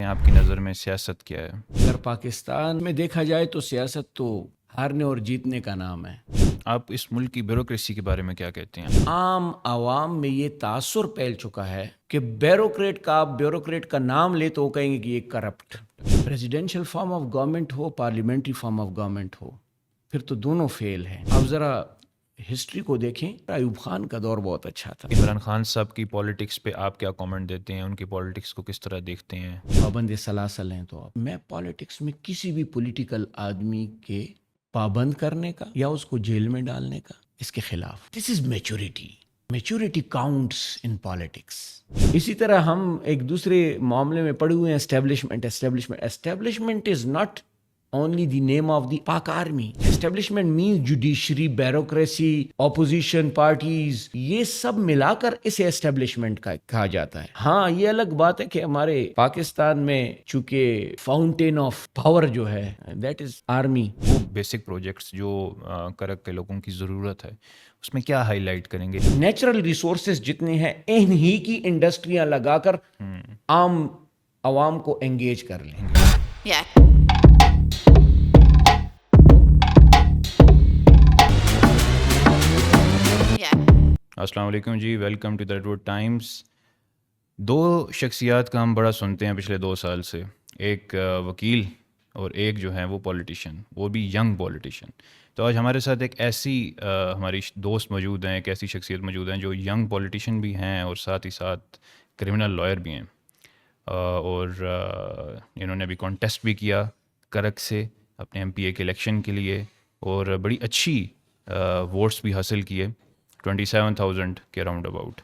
آپ کی نظر میں سیاست کیا ہے؟ اگر پاکستان میں دیکھا جائے تو سیاست تو ہارنے اور جیتنے کا نام ہے۔ آپ اس ملک کی بیوروکریسی کے بارے میں کیا کہتے ہیں؟ عام عوام میں یہ تاثر پھیل چکا ہے کہ بیوروکریٹ کا نام لے تو وہ کہیں گے کہ یہ corrupt presidential form of government ہو، پارلیمنٹری فارم آف گورنمنٹ ہو، پھر تو دونوں فیل ہیں۔ اب ذرا ہسٹری کو دیکھیں، ایوب خان کا دور بہت اچھا تھا۔ عمران خان صاحب کی پالیٹکس پہ آپ کیا کامنٹ دیتے ہیں؟ ان کی پالیٹکس کو کس طرح دیکھتے ہیں؟ پابند سلاسل ہیں تو میں پالیٹکس میں کسی بھی پولیٹیکل آدمی کے پابند کرنے کا یا اس کو جیل میں ڈالنے کا اس کے خلاف۔ This is maturity counts in politics. اسی طرح ہم ایک دوسرے معاملے میں پڑے ہوئے ہیں establishment is not only the name of the Pak Army. Establishment means judiciary, bureaucracy, opposition parties. یہ سب ملا کر اسے اسٹیبلشمنٹ کا کہا جاتا ہے۔ ہاں یہ الگ بات ہے کہ ہمارے پاکستان میں چونکہ فاؤنٹین آف پاور جو ہے دیٹ از آرمی۔ وہ بیسک پروجیکٹس جو کرک کے لوگوں کی ضرورت ہے اس میں کیا ہائی لائٹ کریں گے؟ نیچرل ریسورسز جتنے ہیں ان ہی کی انڈسٹریاں لگا کر عام عوام کو انگیج کر لیں گے۔ السلام علیکم جی، ویلکم ٹو دا ریڈوڈ ٹائمز۔ دو شخصیات کا ہم بڑا سنتے ہیں پچھلے 2 سال سے، ایک وکیل اور ایک جو ہے وہ پولیٹیشین، وہ بھی ینگ پولیٹیشین۔ تو آج ہمارے ساتھ ایک ایسی ہماری دوست موجود ہیں، ایک ایسی شخصیت موجود ہیں جو ینگ پولیٹیشین بھی ہیں اور ساتھ ہی ساتھ کرمنل لائر بھی ہیں، اور انہوں نے ابھی کانٹیسٹ بھی کیا کرک سے اپنے ایم پی اے کے الیکشن کے لیے اور بڑی اچھی ووٹس بھی حاصل کیے، 27,000 کے راؤنڈ اباؤٹ۔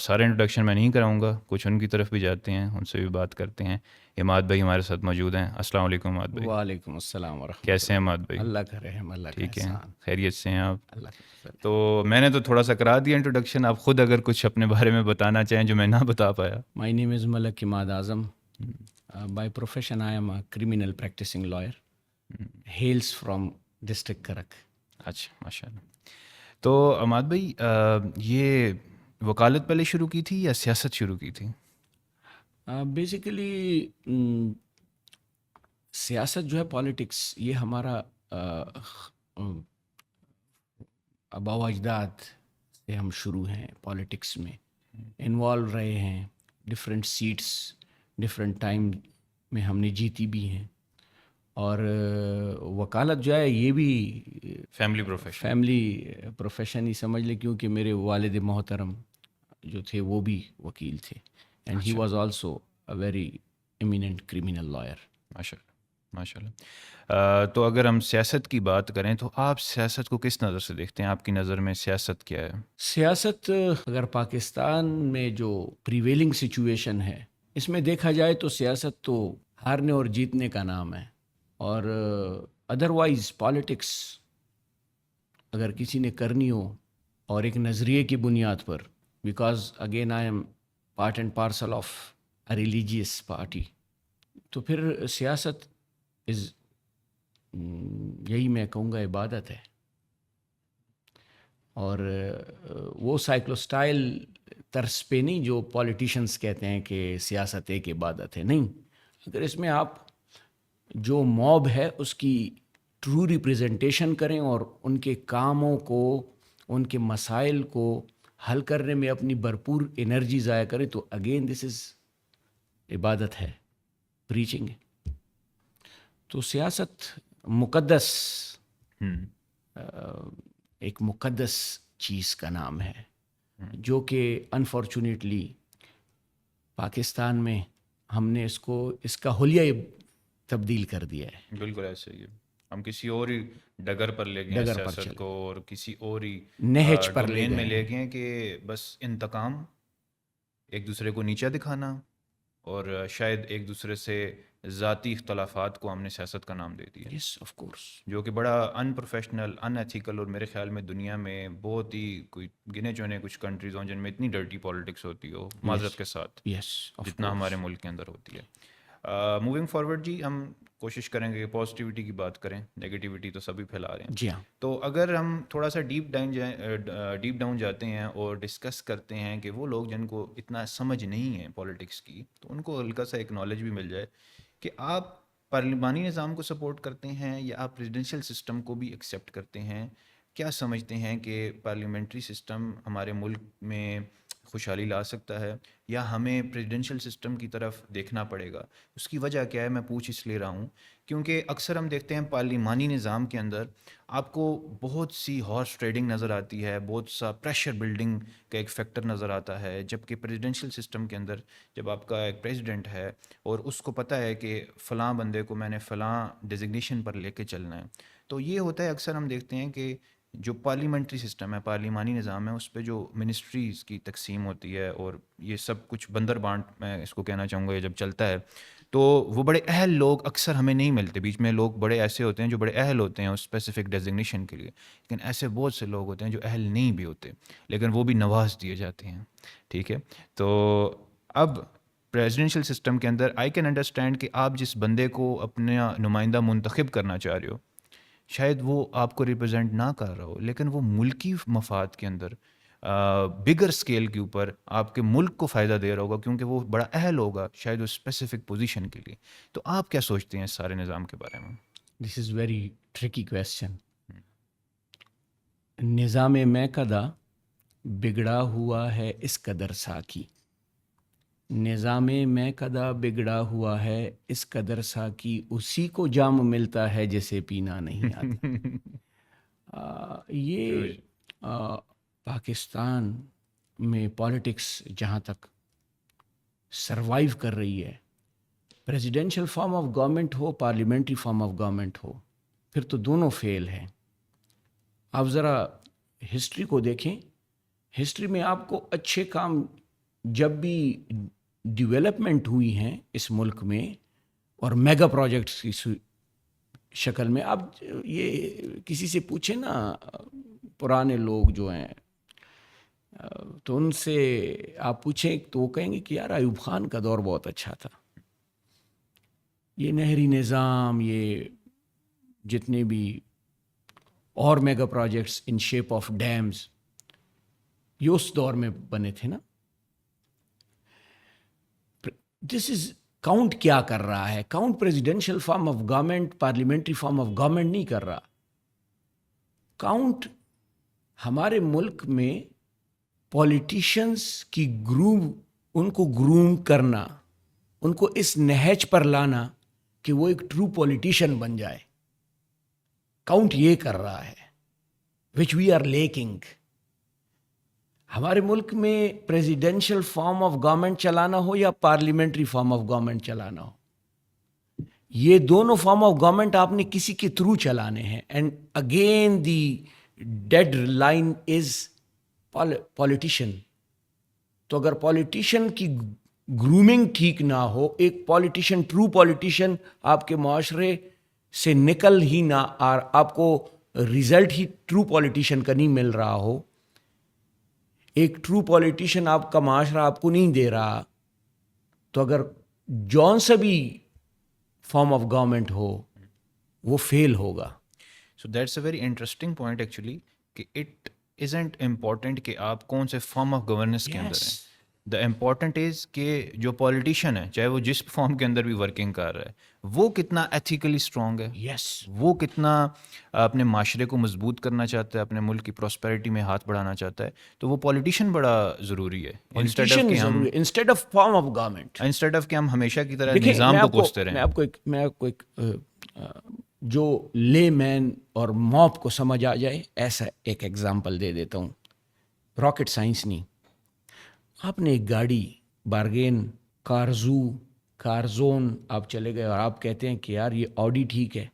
سارے انٹروڈکشن میں نہیں کراؤں گا، کچھ ان کی طرف بھی جاتے ہیں، ان سے بھی بات کرتے ہیں۔ عماد بھائی ہمارے ساتھ موجود ہیں۔ السلام علیکم عماد بھائی۔ وعلیکم السلام ورحمۃ کیسے ہیں عماد بھائی؟ اللہ کا رحم، اللہ کا ٹھیک ہے، احسان، خیریت سے ہیں آپ؟ اللہ کا فضل۔ تو میں نے تو تھوڑا سا کرا دیا انٹروڈکشن، آپ خود اگر کچھ اپنے بارے میں بتانا چاہیں جو میں نہ بتا پایا۔ My name is Malak Imad Azam. By profession I am a criminal practicing lawyer. Hails from district Karak. اچھا، ماشاء اللہ۔ تو عماد بھائی، یہ وکالت پہلے شروع کی تھی یا سیاست شروع کی تھی؟ بیسیکلی سیاست جو ہے پالیٹکس، یہ ہمارا آباء و اجداد سے ہم شروع ہیں پالیٹکس میں، انوالو رہے ہیں، ڈفرینٹ سیٹس ڈفرینٹ ٹائم میں ہم نے جیتی بھی ہیں، اور وکالت جو ہے یہ بھی فیملی پروفیشن ہی سمجھ لیں، کیونکہ میرے والد محترم جو تھے وہ بھی وکیل تھے، and he was also a very eminent criminal lawyer. ماشاء اللہ، ماشاء اللہ۔ تو اگر ہم سیاست کی بات کریں تو آپ سیاست کو کس نظر سے دیکھتے ہیں؟ آپ کی نظر میں سیاست کیا ہے؟ سیاست اگر پاکستان میں جو پریویلنگ سچویشن ہے اس میں دیکھا جائے تو سیاست تو ہارنے اور جیتنے کا نام ہے، اور ادروائز پالیٹکس اگر کسی نے کرنی ہو اور ایک نظریے کی بنیاد پر، because again I am part and parcel of a religious party, تو پھر سیاست از یہی میں کہوں گا عبادت ہے، اور وہ سائیکلوسٹائل طرز پہ نہیں جو پولیٹیشنز کہتے ہیں کہ سیاست ایک عبادت ہے، نہیں۔ اگر اس میں آپ جو موب ہے اس کی ٹرو ریپریزنٹیشن کریں اور ان کے کاموں کو، ان کے مسائل کو حل کرنے میں اپنی بھرپور انرجی ضائع کریں، تو اگین دس از عبادت ہے، پریچنگ ہے۔ تو سیاست مقدس، ایک مقدس چیز کا نام ہے، جو کہ انفارچونیٹلی پاکستان میں ہم نے اس کا حلیہ تبدیل کر دیا ہے۔ بالکل ایسے ہی ہے، ہم کسی اور ہی ڈگر پر لے گئے سیاست کو، اور کسی اور ہی نہج پر ڈومین میں لے گئے کہ بس انتقام، ایک دوسرے کو نیچا دکھانا، اور شاید ایک دوسرے سے ذاتی اختلافات کو ہم نے سیاست کا نام دے دیا، یس آف کورس، جو کہ بڑا ان پروفیشنل، ان ایتھیکل، اور میرے خیال میں دنیا میں بہت ہی کوئی گنے چونے کچھ کنٹریز ہوں جن میں اتنی ڈرٹی پالیٹکس ہوتی ہو، معذرت کے ساتھ، یس جتنا ہمارے ملک کے اندر ہوتی ہے۔ موونگ فارورڈ جی، ہم کوشش کریں گے کہ پازیٹیوٹی کی بات کریں، نگیٹیوٹی تو سبھی پھیلا رہے ہیں. جی ہاں. تو اگر ہم تھوڑا سا ڈیپ ڈاؤن جاتے ہیں اور ڈسکس کرتے ہیں کہ وہ لوگ جن کو اتنا سمجھ نہیں ہے پالیٹکس کی، تو ان کو ہلکا سا ایک نالج بھی مل جائے کہ آپ پارلیمانی نظام کو سپورٹ کرتے ہیں یا آپ پریزیڈنشیل سسٹم کو بھی ایکسیپٹ کرتے ہیں. کیا سمجھتے ہیں کہ پارلیمنٹری سسٹم ہمارے ملک میں خوشحالی لا سکتا ہے یا ہمیں پریزیڈنشیل سسٹم کی طرف دیکھنا پڑے گا؟ اس کی وجہ کیا ہے؟ میں پوچھ اس لیے رہا ہوں کیونکہ اکثر ہم دیکھتے ہیں پارلیمانی نظام کے اندر آپ کو بہت سی ہارس ٹریڈنگ نظر آتی ہے، بہت سا پریشر بلڈنگ کا ایک فیکٹر نظر آتا ہے، جبکہ پریزیڈنشیل سسٹم کے اندر جب آپ کا ایک پریزیڈنٹ ہے اور اس کو پتہ ہے کہ فلاں بندے کو میں نے فلاں ڈیزگنیشن پر لے کے چلنا ہے، تو یہ ہوتا ہے اکثر ہم دیکھتے ہیں کہ جو پارلیمنٹری سسٹم ہے، پارلیمانی نظام ہے، اس پہ جو منسٹریز کی تقسیم ہوتی ہے اور یہ سب کچھ بندر بانٹ میں اس کو کہنا چاہوں گا، یہ جب چلتا ہے تو وہ بڑے اہل لوگ اکثر ہمیں نہیں ملتے. بیچ میں لوگ بڑے ایسے ہوتے ہیں جو بڑے اہل ہوتے ہیں اس اسپیسیفک ڈیزگنیشن کے لیے، لیکن ایسے بہت سے لوگ ہوتے ہیں جو اہل نہیں بھی ہوتے لیکن وہ بھی نواز دیے جاتے ہیں. ٹھیک ہے، تو اب پریزیڈنشیل سسٹم کے اندر آئی کین انڈرسٹینڈ کہ آپ جس بندے کو اپنا نمائندہ منتخب کرنا چاہ رہے ہو شاید وہ آپ کو ریپرزینٹ نہ کر رہا ہو، لیکن وہ ملکی مفاد کے اندر بگر اسکیل کے اوپر آپ کے ملک کو فائدہ دے رہا ہوگا کیونکہ وہ بڑا اہل ہوگا شاید اس اسپیسیفک پوزیشن کے لیے. تو آپ کیا سوچتے ہیں اس سارے نظام کے بارے میں؟ دس از ویری ٹرکی کویسچن. نظام میکدہ بگڑا ہوا ہے اس قدر ساکی، نظام میکدہ بگڑا ہوا ہے اس قدر ساکی، اسی کو جام ملتا ہے جسے پینا نہیں آتا. یہ پاکستان میں پالیٹکس جہاں تک سروائیو کر رہی ہے، پریزیڈنشیل فارم آف گورنمنٹ ہو، پارلیمنٹری فارم آف گورنمنٹ ہو، پھر تو دونوں فیل ہیں. آپ ذرا ہسٹری کو دیکھیں، ہسٹری میں آپ کو اچھے کام جب بھی ڈیولپمنٹ ہوئی ہیں اس ملک میں اور میگا پروجیکٹس کی شکل میں، آپ یہ کسی سے پوچھیں نا پرانے لوگ جو ہیں تو ان سے آپ پوچھیں تو وہ کہیں گے کہ یار ایوب خان کا دور بہت اچھا تھا. یہ نہری نظام، یہ جتنے بھی اور mega projects in shape of dams, یہ اس دور میں بنے تھے نا. دس از کاؤنٹ کیا کر رہا ہے؟ Count presidential form of government, parliamentary form of government نہیں کر رہا. کاؤنٹ ہمارے ملک میں پولیٹیشنز کی ان کو گروم کرنا، ان کو اس نہج پر لانا کہ وہ ایک ٹرو پولیٹیشین بن جائے. کاؤنٹ یہ کر رہا ہے وچ وی آر لیکنگ. ہمارے ملک میں پریزیڈنشیل فارم آف گورنمنٹ چلانا ہو یا پارلیمنٹری فارم آف گورنمنٹ چلانا ہو، یہ دونوں فارم آف گورنمنٹ آپ نے کسی کے تھرو چلانے ہیں. And again the deadline is politician. تو اگر پولیٹیشین کی گرومنگ ٹھیک نہ ہو، ایک پولیٹیشین ٹرو پولیٹیشین آپ کے معاشرے سے نکل ہی نہ، اور آپ کو ریزلٹ ہی ٹرو پولیٹیشین کا نہیں مل رہا ہو، ایک ٹرو پولیٹیشین آپ کا معاشرہ آپ کو نہیں دے رہا، تو اگر جون سا بھی فارم آف گورنمنٹ ہو وہ فیل ہوگا. So that's a very interesting point actually کہ اٹ ازنٹ امپورٹنٹ کہ آپ کون سے فارم آف گورننس کے اندر ہیں. دا امپورٹنٹ از کہ جو پولیٹیشین ہے چاہے وہ جس فارم کے اندر بھی ورکنگ کر رہا ہے وہ کتنا ایتھیکلی اسٹرانگ ہے، وہ کتنا اپنے معاشرے کو مضبوط کرنا چاہتا ہے، اپنے ملک کی پراسپیرٹی میں ہاتھ بڑھانا چاہتا ہے. تو وہ پولیٹیشین بڑا ضروری ہے instead of form of government, instead of کہ ہم ہمیشہ کی طرح نظام کو کوستے رہیں. میں آپ کو ایک جو لے مین اور موب کو سمجھ آ جائے ایسا ایک ایگزامپل دے دیتا ہوں. راکٹ سائنس نہیں. آپ نے ایک گاڑی بارگین کارزون آپ چلے گئے اور آپ کہتے ہیں کہ یار یہ آڈی ٹھیک ہے،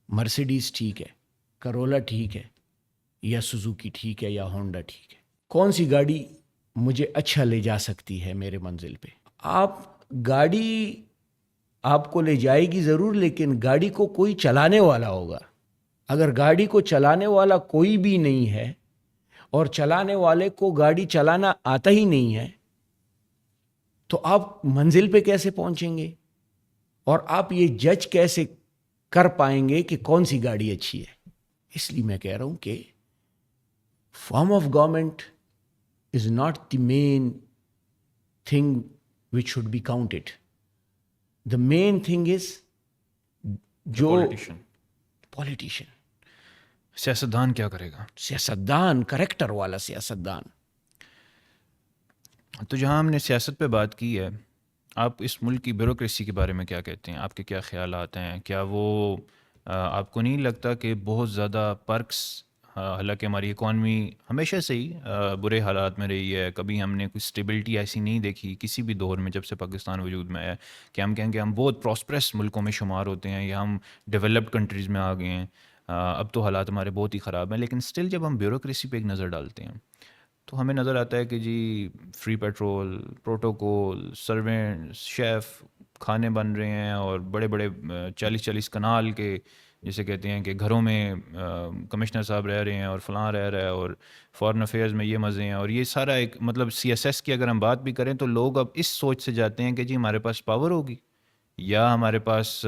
مرسیڈیز ٹھیک ہے، کرولا ٹھیک ہے، یا سوزوکی ٹھیک ہے، یا ہونڈا ٹھیک ہے، کون سی گاڑی مجھے اچھا لے جا سکتی ہے میرے منزل پہ؟ آپ گاڑی آپ کو لے جائے گی ضرور، لیکن گاڑی کو کوئی چلانے والا ہوگا. اگر گاڑی کو چلانے والا کوئی بھی نہیں ہے اور چلانے والے کو گاڑی چلانا آتا ہی نہیں ہے تو آپ منزل پہ کیسے پہنچیں گے؟ اور آپ یہ جج کیسے کر پائیں گے کہ کون سی گاڑی اچھی ہے؟ اس لیے میں کہہ رہا ہوں کہ form of government is not the main thing which should be counted. The main thing is جو پولیٹیشین، پولیٹیشین، سیاستدان کیا کرے گا. سیاستدان، کریکٹر والا سیاستدان. تو جہاں ہم نے سیاست پہ بات کی ہے، آپ اس ملک کی بیوروکریسی کے بارے میں کیا کہتے ہیں؟ آپ کے کیا خیالات ہیں؟ کیا وہ آپ کو نہیں لگتا کہ بہت زیادہ پرکس، حالانکہ ہماری اکانومی ہمیشہ سے ہی برے حالات میں رہی ہے، کبھی ہم نے کوئی اسٹیبلٹی ایسی نہیں دیکھی کسی بھی دور میں جب سے پاکستان وجود میں آیا کہ ہم کہیں کہ ہم بہت پراسپرس ملکوں میں شمار ہوتے ہیں یا ہم ڈیولپڈ کنٹریز میں آ گئے ہیں. اب تو حالات ہمارے بہت ہی خراب ہیں، لیکن اسٹل جب ہم بیوروکریسی پہ ایک نظر ڈالتے ہیں تو ہمیں نظر آتا ہے کہ جی free petrol, protocol, servant, chef, کھانے بن رہے ہیں، اور بڑے بڑے 40 کنال کے جسے کہتے ہیں کہ گھروں میں کمشنر صاحب رہ رہے ہیں اور فلاں رہ رہا ہے، اور فارن افیئرز میں یہ مزے ہیں. اور یہ سارا ایک مطلب سی ایس ایس کی اگر ہم بات بھی کریں تو لوگ اب اس سوچ سے جاتے ہیں کہ جی ہمارے پاس پاور ہوگی یا ہمارے پاس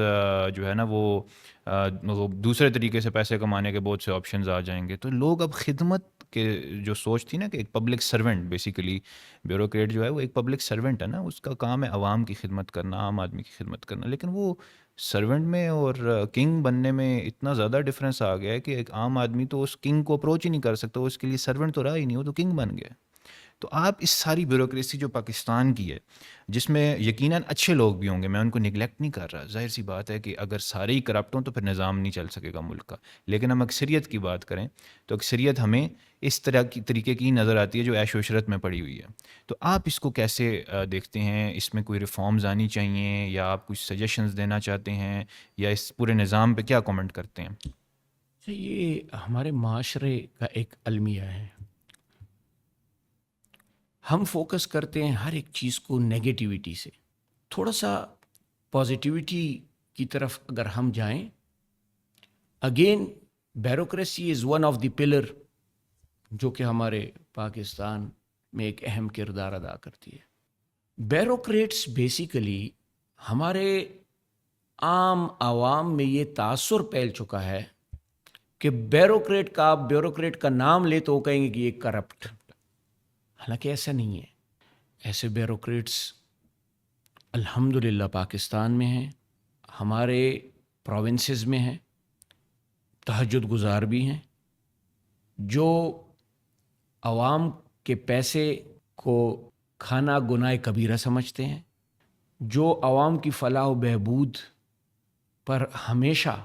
جو ہے نا وہ دوسرے طریقے سے پیسے کمانے کے بہت سے آپشنز آ جائیں گے. تو لوگ اب خدمت کہ جو سوچ تھی نا کہ ایک پبلک سرونٹ، بیسیکلی بیوروکریٹ جو ہے وہ ایک پبلک سرونٹ ہے نا، اس کا کام ہے عوام کی خدمت کرنا، عام آدمی کی خدمت کرنا. لیکن وہ سرونٹ میں اور کنگ بننے میں اتنا زیادہ ڈفرینس آ گیا ہے کہ ایک عام آدمی تو اس کنگ کو اپروچ ہی نہیں کر سکتا، اس کے لیے سرونٹ تو رہا ہی نہیں، وہ تو کنگ بن گیا. تو آپ اس ساری بیوروکریسی جو پاکستان کی ہے، جس میں یقیناً اچھے لوگ بھی ہوں گے، میں ان کو نگلیکٹ نہیں کر رہا، ظاہر سی بات ہے کہ اگر سارے ہی کرپٹ ہوں تو پھر نظام نہیں چل سکے گا ملک کا. لیکن ہم اکثریت کی بات کریں تو اکثریت ہمیں اس طرح کی طریقے کی نظر آتی ہے جو عیش و عشرت میں پڑی ہوئی ہے. تو آپ اس کو کیسے دیکھتے ہیں؟ اس میں کوئی ریفارمز آنی چاہیے یا آپ کچھ سجیشنز دینا چاہتے ہیں، یا اس پورے نظام پہ کیا کامنٹ کرتے ہیں؟ یہ ہمارے معاشرے کا ایک المیہ ہے. ہم فوکس کرتے ہیں ہر ایک چیز کو نیگیٹیوٹی سے. تھوڑا سا پازیٹیوٹی کی طرف اگر ہم جائیں، again bureaucracy is one of the pillar جو کہ ہمارے پاکستان میں ایک اہم کردار ادا کرتی ہے. بیوروکریٹس بیسیکلی ہمارے عام عوام میں یہ تاثر پھیل چکا ہے کہ بیوروکریٹ کا نام لے تو وہ کہیں گے کہ یہ کرپٹ. حالانکہ ایسا نہیں ہے. ایسے بیوروکریٹس الحمدللہ پاکستان میں ہیں، ہمارے پروونسز میں ہیں، تہجد گزار بھی ہیں، جو عوام کے پیسے کو کھانا گناہ کبیرہ سمجھتے ہیں، جو عوام کی فلاح و بہبود پر ہمیشہ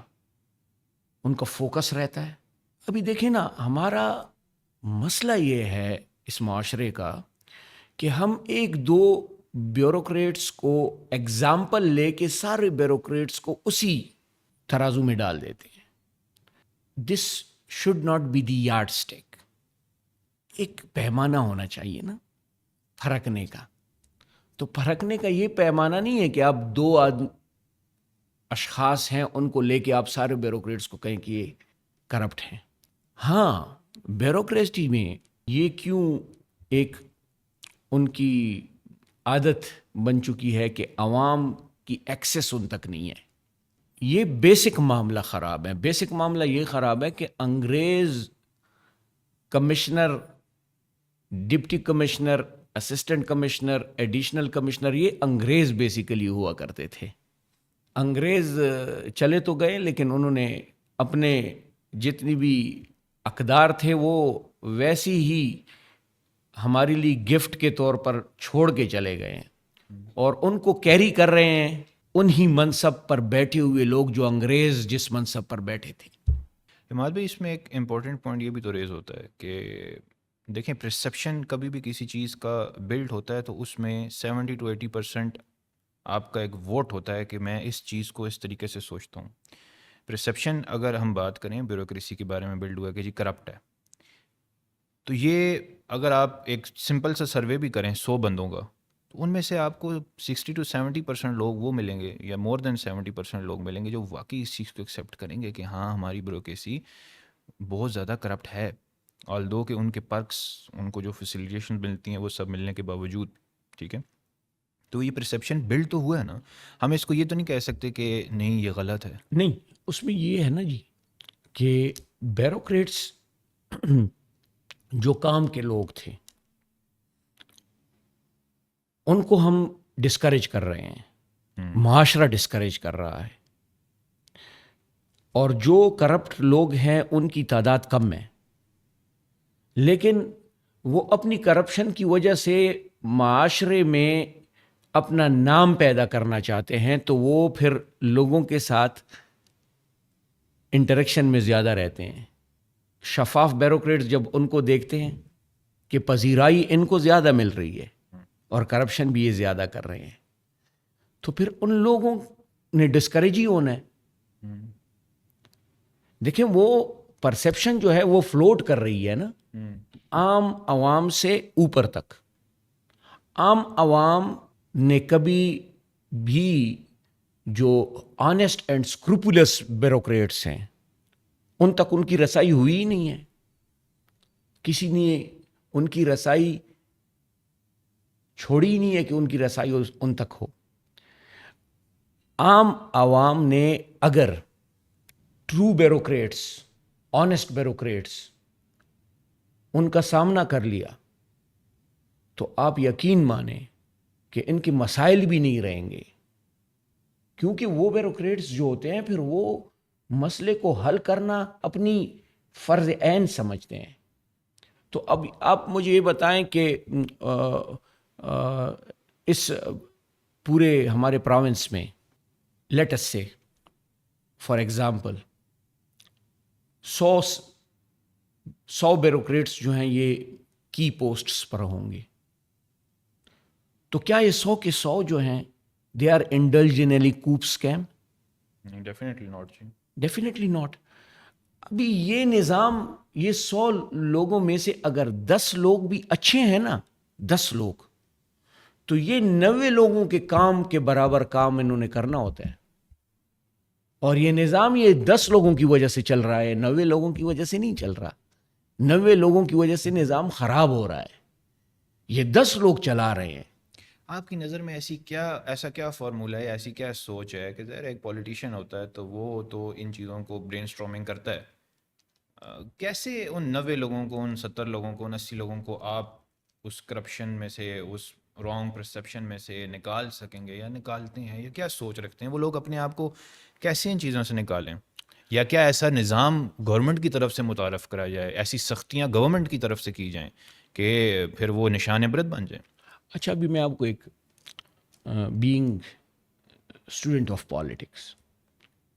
ان کا فوکس رہتا ہے. ابھی دیکھیں نا، ہمارا مسئلہ یہ ہے اس معاشرے کا کہ ہم ایک دو بیوروکریٹس کو ایگزامپل لے کے سارے بیوروکریٹس کو اسی ترازو میں ڈال دیتے ہیں. This should not be the yardstick. ایک پیمانہ ہونا چاہیے نا پھرکنے کا. تو پھرکنے کا یہ پیمانہ نہیں ہے کہ آپ دو اشخاص ہیں ان کو لے کے آپ سارے بیوروکریٹس کو کہیں کہ یہ کرپٹ ہیں. ہاں، بیوروکریسی میں یہ کیوں ایک ان کی عادت بن چکی ہے کہ عوام کی ایکسیس ان تک نہیں ہے. یہ بیسک معاملہ خراب ہے. بیسک معاملہ یہ خراب ہے کہ انگریز commissioner, deputy commissioner, assistant commissioner, additional commissioner, یہ انگریز بیسیکلی ہوا کرتے تھے. انگریز چلے تو گئے لیکن انہوں نے اپنے جتنی بھی اقدار تھے وہ ویسی ہی ہمارے لیے گفٹ کے طور پر چھوڑ کے چلے گئے ہیں، اور ان کو کیری کر رہے ہیں انہی منصب پر بیٹھے ہوئے لوگ جو انگریز جس منصب پر بیٹھے تھے. عماد بھائی، اس میں ایک امپورٹنٹ پوائنٹ یہ بھی تو ریز ہوتا ہے کہ دیکھیں، پرسیپشن کبھی بھی کسی چیز کا بلڈ ہوتا ہے تو اس میں 70-80% آپ کا ایک ووٹ ہوتا ہے کہ میں اس چیز کو اس طریقے سے سوچتا ہوں. پرسیپشن اگر ہم بات کریں بیوروکریسی کے بارے میں بلڈ ہوا ہے کہ جی کرپٹ ہے، تو یہ اگر آپ ایک سمپل سا سروے بھی کریں 100 بندوں کا، تو ان میں سے آپ کو 60-70% لوگ وہ ملیں گے یا مور دین 70% لوگ ملیں گے جو واقعی اس چیز کو ایکسیپٹ کریں گے کہ ہاں ہماری بیوروکریسی بہت زیادہ کرپٹ ہے. آلدو کہ ان کے پرکس، ان کو جو فیسیلیٹیشن ملتی ہیں وہ سب ملنے کے باوجود، ٹھیک ہے. تو یہ پرسیپشن بلڈ تو ہوا ہے نا, ہم اس کو یہ تو نہیں کہہ سکتے کہ نہیں یہ غلط ہے. نہیں, اس میں یہ ہے نا جی کہ بیوروکریٹس جو کام کے لوگ تھے ان کو ہم ڈسکریج کر رہے ہیں, معاشرہ ڈسکریج کر رہا ہے, اور جو کرپٹ لوگ ہیں ان کی تعداد کم ہے, لیکن وہ اپنی کرپشن کی وجہ سے معاشرے میں اپنا نام پیدا کرنا چاہتے ہیں, تو وہ پھر لوگوں کے ساتھ انٹریکشن میں زیادہ رہتے ہیں. شفاف بیوروکریٹس جب ان کو دیکھتے ہیں کہ پذیرائی ان کو زیادہ مل رہی ہے اور کرپشن بھی یہ زیادہ کر رہے ہیں, تو پھر ان لوگوں نے ڈسکریج ہی ہونا ہے. دیکھیں وہ پرسیپشن جو ہے وہ فلوٹ کر رہی ہے نا عام عوام سے اوپر تک. عام عوام نے کبھی بھی جو آنیسٹ اینڈ اسکروپولس بیوروکریٹس ہیں ان تک ان کی رسائی ہوئی ہی نہیں ہے. کسی نے ان کی رسائی چھوڑی ہی نہیں ہے کہ ان کی رسائی ان تک ہو. عام عوام نے اگر ٹرو بیوروکریٹس, آنیسٹ بیوروکریٹس ان کا سامنا کر لیا تو آپ یقین مانیں کہ ان کے مسائل بھی نہیں رہیں گے, کیونکہ وہ بیوروکریٹس جو ہوتے ہیں پھر وہ مسئلے کو حل کرنا اپنی فرض عین سمجھتے ہیں. تو اب آپ مجھے یہ بتائیں کہ اس پورے ہمارے پراونس میں لیٹ اس سے فار ایگزامپل 100 بیوروکریٹس جو ہیں یہ کی پوسٹس پر ہوں گے, تو کیا یہ 100 کے 100 جو ہیں they are indulge in any coup scheme? Definitely not. Definitely not. ابھی یہ نظام, یہ 100 لوگوں میں سے اگر 10 لوگ بھی اچھے ہیں نا, 10 لوگ, تو یہ 90 لوگوں کے کام کے برابر کام انہوں نے کرنا ہوتا ہے. اور یہ نظام یہ 10 لوگوں کی وجہ سے چل رہا ہے, 90 لوگوں کی وجہ سے نہیں چل رہا. 90 لوگوں کی وجہ سے نظام خراب ہو رہا ہے, یہ 10 لوگ چلا رہے ہیں. آپ کی نظر میں ایسا کیا فارمولہ ہے, ایسی کیا سوچ ہے کہ ظاہر ایک پولیٹیشین ہوتا ہے تو وہ تو ان چیزوں کو برین اسٹارمنگ کرتا ہے, کیسے ان 90 لوگوں کو, ان 70 لوگوں کو, ان 80 لوگوں کو آپ اس کرپشن میں سے, اس رانگ پرسیپشن میں سے نکال سکیں گے, یا نکالتے ہیں, یا کیا سوچ رکھتے ہیں وہ لوگ اپنے آپ کو کیسے ان چیزوں سے نکالیں؟ یا کیا ایسا نظام گورنمنٹ کی طرف سے متعارف کرایا جائے, ایسی سختیاں گورنمنٹ کی طرف سے کی جائیں کہ پھر وہ نشان عبرت بن جائیں؟ اچھا, ابھی میں آپ کو ایک being student of politics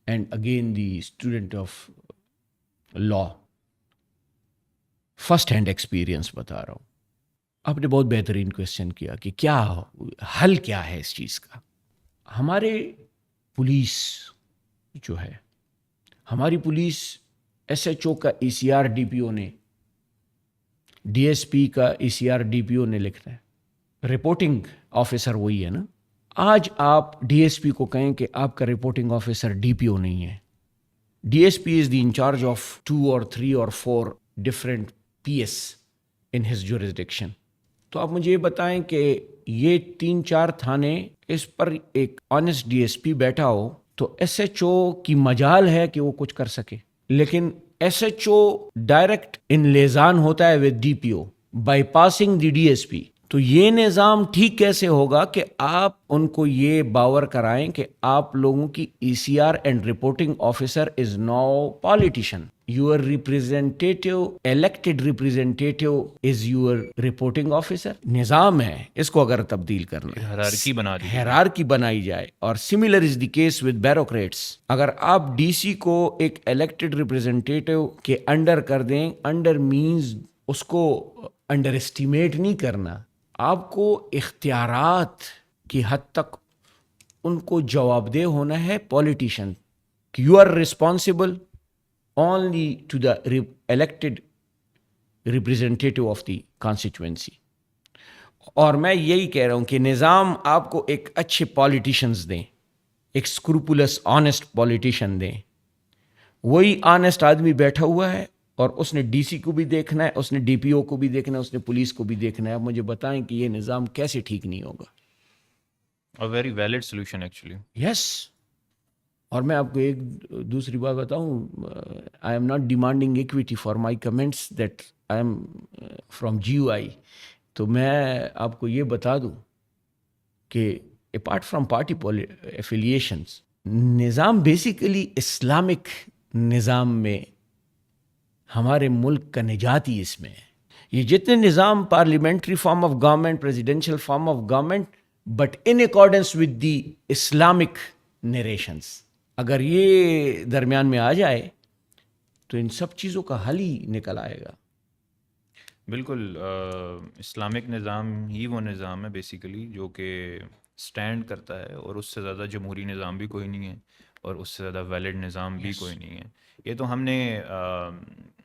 and again the student of law first hand experience بتا رہا ہوں. آپ نے بہت بہترین کویشچن کیا کہ کیا حل کیا ہے اس چیز کا. ہمارے پولیس جو ہے, ہماری پولیس ایس ایچ او کا ای سی آر ڈی پی او نے, ڈی ایس پی کا ای سی آر ڈی پی او نے لکھنا ہے, رپورٹنگ آفیسر وہی ہے نا. آج آپ ڈی ایس پی کو کہیں کہ آپ کا reporting officer D P O نہیں ہے. D S P is the incharge of 2 or 3 or 4 different P S in his jurisdiction. تو آپ مجھے یہ بتائیں کہ یہ 3-4 تھانے, اس پر ایک آنیسٹ ڈی ایس پی بیٹھا ہو تو ایس ایچ او کی مجال ہے کہ وہ کچھ کر سکے, لیکن ایس ایچ او ڈائریکٹ ان لیزان ہوتا ہے with D P O by passing the D S پی. تو یہ نظام ٹھیک کیسے ہوگا کہ آپ ان کو یہ باور کرائیں کہ آپ لوگوں کی E C R and reporting officer is now politician, your representative, elected representative is your reporting officer. نظام ہے, اس کو اگر تبدیل کرنا ہے, ہیرارکی بنا دی, ہیرارکی بنائی جائے. اور similar is the case with bureaucrats. اگر آپ ڈی سی کو ایک الیکٹڈ ریپرزینٹیٹیو کے انڈر کر دیں, انڈر مینز اس کو انڈر اسٹیمیٹ نہیں کرنا, آپ کو اختیارات کی حد تک ان کو جواب دہ ہونا ہے politician. You are responsible only to the elected representative of the constituency. اور میں یہی کہہ رہا ہوں کہ نظام آپ کو ایک اچھے پولیٹیشنز دیں, ایک اسکروپولس آنیسٹ پولیٹیشن دیں. وہی آنیسٹ آدمی بیٹھا ہوا ہے اور اس نے ڈی سی کو بھی دیکھنا ہے, اس نے ڈی پی او کو بھی دیکھنا ہے, اس نے پولیس کو بھی دیکھنا ہے. اب مجھے بتائیں کہ یہ نظام کیسے ٹھیک نہیں ہوگا؟ A very valid solution actually. یس. اور میں آپ کو ایک دوسری بات بتاؤں, I am not demanding equity for my comments that I am from J U I. تو میں آپ کو یہ بتا دوں کہ اپارٹ فرام پارٹی ایفیلیشنس, نظام بیسیکلی اسلامک نظام میں ہمارے ملک کا نجات ہی اس میں ہے. یہ جتنے نظام, parliamentary form of government, presidential form of government, but in accordance with the Islamic narrations, اگر یہ درمیان میں آ جائے تو ان سب چیزوں کا حل ہی نکل آئے گا. بالکل. اسلامک نظام ہی وہ نظام ہے بیسیکلی جو کہ اسٹینڈ کرتا ہے, اور اس سے زیادہ جمہوری نظام بھی کوئی نہیں ہے, اور اس سے زیادہ ویلڈ نظام بھی کوئی نہیں ہے. یہ تو ہم نے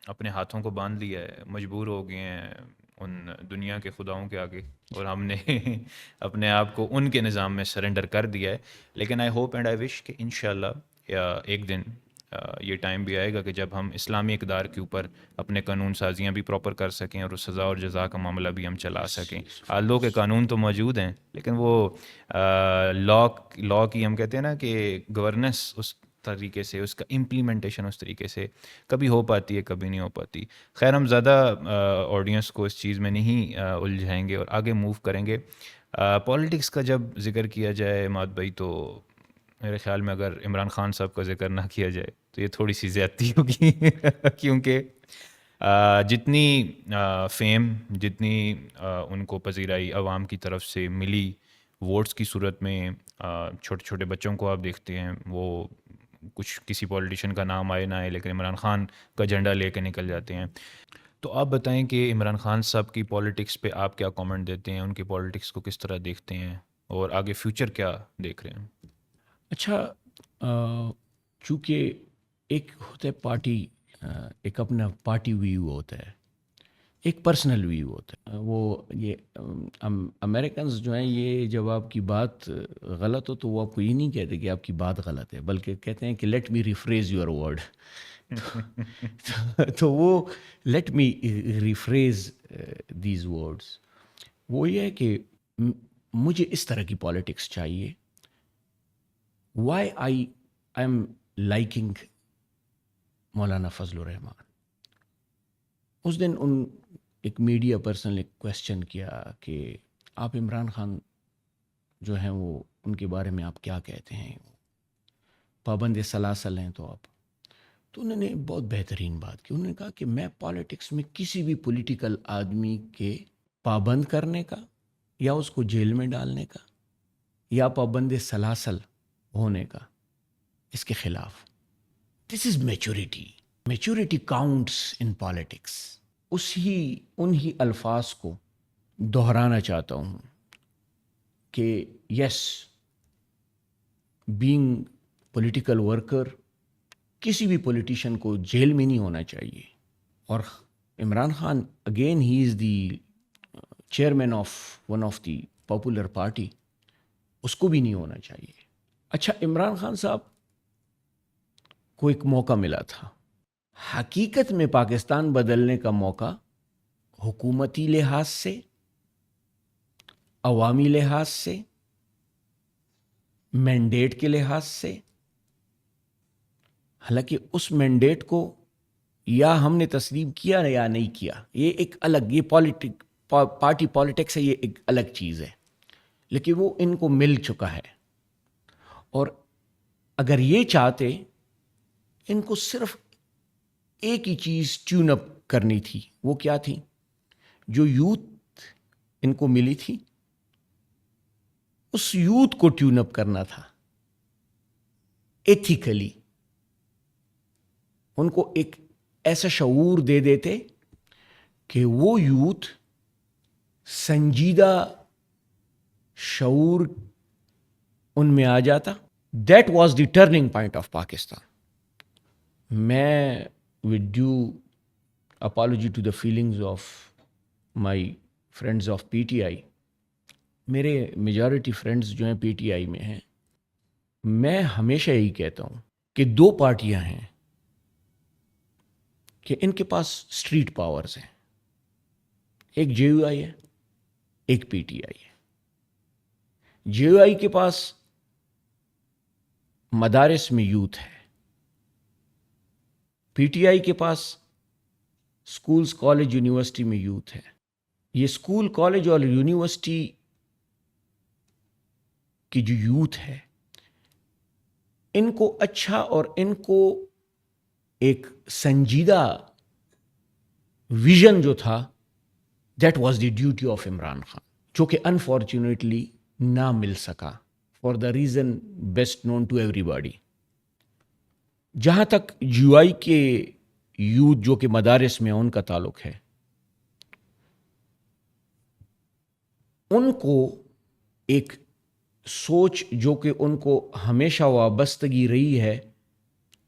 اپنے ہاتھوں کو باندھ لیا ہے, مجبور ہو گئے ہیں ان دنیا کے خداؤں کے آگے, اور ہم نے اپنے آپ کو ان کے نظام میں سرنڈر کر دیا ہے. لیکن آئی ہوپ اینڈ آئی وش کہ انشاءاللہ ایک دن یہ ٹائم بھی آئے گا کہ جب ہم اسلامی اقدار کے اوپر اپنے قانون سازیاں بھی پراپر کر سکیں, اور اس سزا اور جزا کا معاملہ بھی ہم چلا سکیں. آلو کے قانون تو موجود ہیں, لیکن وہ لا کی ہم کہتے ہیں نا کہ گورننس اس طریقے سے, اس کا امپلیمنٹیشن اس طریقے سے کبھی ہو پاتی ہے, کبھی نہیں ہو پاتی. خیر, ہم زیادہ آڈینس کو اس چیز میں نہیں الجھائیں گے اور آگے موو کریں گے. پالیٹکس کا جب ذکر کیا جائے ماد بھائی, تو میرے خیال میں اگر عمران خان صاحب کا ذکر نہ کیا جائے تو یہ تھوڑی سی زیادتی ہوگی کیونکہ جتنی فیم, جتنی ان کو پذیرائی عوام کی طرف سے ملی ووٹس کی صورت میں, چھوٹے چھوٹے بچوں کو آپ دیکھتے ہیں, وہ کچھ کسی پولیٹیشین کا نام آئے نہ آئے لیکن عمران خان کا جھنڈا لے کے نکل جاتے ہیں. تو آپ بتائیں کہ عمران خان صاحب کی پالیٹکس پہ آپ کیا کامنٹ دیتے ہیں, ان کی پالیٹکس کو کس طرح دیکھتے ہیں, اور آگے فیوچر کیا دیکھ رہے ہیں؟ اچھا, چونکہ ایک ہوتا ہے پارٹی, ایک اپنا پارٹی ویو ہوتا ہے, ایک پرسنل ویو ہوتا ہے. وہ یہ امریکنز جو ہیں, یہ جب آپ کی بات غلط ہو تو وہ آپ کو یہ نہیں کہتے کہ آپ کی بات غلط ہے, بلکہ کہتے ہیں کہ let me rephrase your word. تو وہ let me rephrase these words, وہ یہ ہے کہ مجھے اس طرح کی پالیٹکس چاہیے. وائی آئی ایم لائکنگ مولانا فضل الرحمان. اس دن ان ایک میڈیا پرسن نے کویسچن کیا کہ آپ عمران خان جو ہیں وہ ان کے بارے میں آپ کیا کہتے ہیں, پابند سلاسل ہیں تو آپ. تو انہوں نے بہت بہترین بات کی. انہوں نے کہا کہ میں پالیٹکس میں کسی بھی پولیٹیکل آدمی کے پابند کرنے کا, یا اس کو جیل میں ڈالنے کا, یا پابند سلاسل ہونے کا, اس کے خلاف. This is maturity. Maturity counts in politics. انہی الفاظ کو دہرانا چاہتا ہوں کہ یس, بینگ پولیٹیکل ورکر, کسی بھی پولیٹیشین کو جیل میں نہیں ہونا چاہیے. اور Imran Khan again he is the chairman of one of the popular party, اس کو بھی نہیں ہونا چاہیے. اچھا, عمران خان صاحب کو ایک موقع ملا تھا. حقیقت میں پاکستان بدلنے کا موقع حکومتی لحاظ سے, عوامی لحاظ سے, مینڈیٹ کے لحاظ سے, حالانکہ اس مینڈیٹ کو یا ہم نے تسلیم کیا یا نہیں کیا, یہ ایک الگ, یہ پارٹی پالیٹکس ہے, یہ ایک الگ چیز ہے, لیکن وہ ان کو مل چکا ہے. اور اگر یہ چاہتے, ان کو صرف ایک ہی چیز ٹیون اپ کرنی تھی. وہ کیا تھی؟ جو یوتھ ان کو ملی تھی, اس یوتھ کو ٹیون اپ کرنا تھا ایتھیکلی. ان کو ایک ایسا شعور دے دیتے کہ وہ یوتھ سنجیدہ شعور ان میں آ جاتا. That was the turning point of Pakistan. میں with due apology to the feelings of my friends of P T I, میرے میجورٹی فرینڈز جو ہیں پی ٹی آئی میں ہیں, میں ہمیشہ یہی کہتا ہوں کہ دو پارٹیاں ہیں کہ ان کے پاس اسٹریٹ پاورز ہیں. ایک جے یو آئی ہے, ایک پی ٹی آئی ہے. جے یو آئی کے پاس مدارس میں یوتھ ہے، پی ٹی آئی کے پاس اسکولز کالج یونیورسٹی میں یوتھ ہے. یہ اسکول کالج اور یونیورسٹی کی جو یوتھ ہے، ان کو اچھا اور ان کو ایک سنجیدہ ویژن جو تھا، that was the duty of Imran Khan, جو کہ انفارچونیٹلی نہ مل سکا for the reason best known to ایوری باڈی. جہاں تک یو آئی کے یوتھ جو کہ مدارس میں ان کا تعلق ہے، ان کو ایک سوچ جو کہ ان کو ہمیشہ وابستگی رہی ہے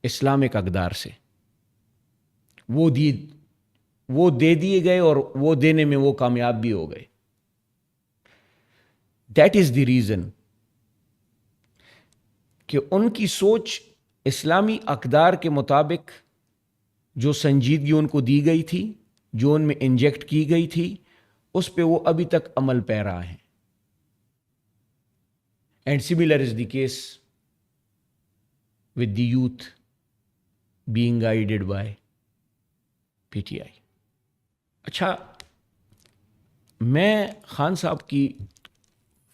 اسلامک اقدار سے، وہ دے دیے گئے اور وہ دینے میں وہ کامیاب بھی ہو گئے. دیٹ از دی ریزن کہ ان کی سوچ اسلامی اقدار کے مطابق جو سنجیدگی ان کو دی گئی تھی، جو ان میں انجیکٹ کی گئی تھی، اس پہ وہ ابھی تک عمل پیرا ہیں. And similar is the case with the youth being guided by P T آئی. اچھا، میں خان صاحب کی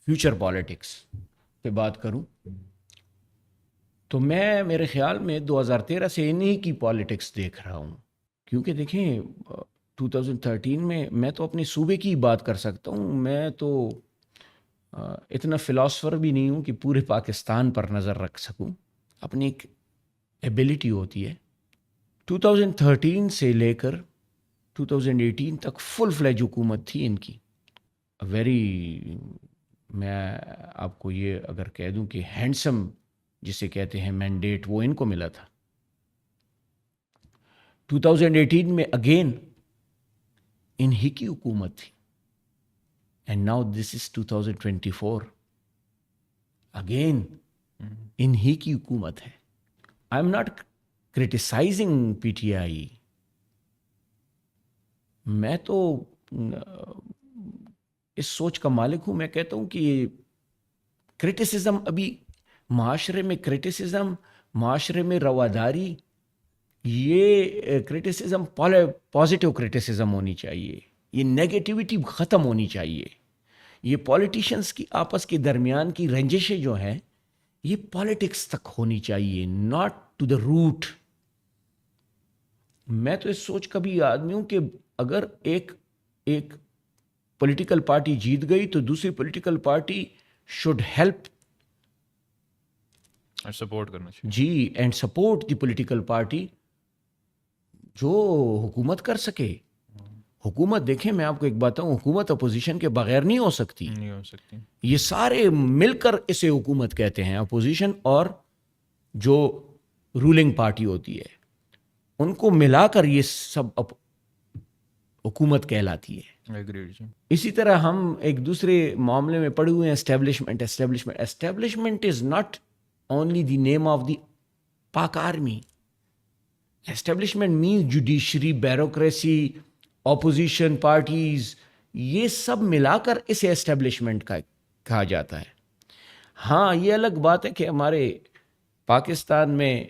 فیوچر پالیٹکس پہ بات کروں تو میں میرے خیال میں 2013 سے انہی کی پالیٹکس دیکھ رہا ہوں. کیونکہ دیکھیں 2013 میں تو اپنے صوبے کی بات کر سکتا ہوں، میں تو اتنا فلاسفر بھی نہیں ہوں کہ پورے پاکستان پر نظر رکھ سکوں. اپنی ایک ایبیلٹی ہوتی ہے. 2013 سے لے کر 2018 تک فل فلیج حکومت تھی ان کی. میں آپ کو یہ اگر کہہ دوں کہ ہینڈسم جسے کہتے ہیں مینڈیٹ، وہ ان کو ملا تھا. 2018 میں اگین انہی کی حکومت تھی. And now this is 2024 again انہی کی حکومت ہے. آئی am not criticising P T آئی. میں تو اس سوچ کا مالک ہوں. میں کہتا ہوں کہ کرٹیسزم ابھی معاشرے میں، کرٹیسزم معاشرے میں رواداری، یہ کرٹیسزم پازیٹیو کرٹیسزم ہونی چاہیے. یہ نیگیٹیوٹی ختم ہونی چاہیے. یہ پولیٹیشنز کی آپس کے درمیان کی رنجشیں جو ہیں، یہ پالیٹکس تک ہونی چاہیے، ناٹ ٹو دا روٹ. میں تو اس سوچ کا بھی آدمی ہوں کہ اگر ایک پولیٹیکل پارٹی جیت گئی تو دوسری political party should help support کرنا چاہیے. جی، and support the political party جو حکومت کر سکے. حکومت دیکھیں، میں آپ کو ایک بات ہوں، حکومت اپوزیشن کے بغیر نہیں ہو سکتی. یہ سارے مل کر اسے حکومت کہتے ہیں. اپوزیشن اور جو رولنگ پارٹی ہوتی ہے، ان کو ملا کر یہ سب حکومت کہلاتی ہے. اسی طرح ہم ایک دوسرے معاملے میں پڑے ہوئے ہیں، establishment is not only the name of the Pak Army. Establishment means judiciary, bureaucracy, opposition parties. یہ سب ملا کر اسے اسٹیبلشمنٹ کا کہا جاتا ہے. ہاں، یہ الگ بات ہے کہ ہمارے پاکستان میں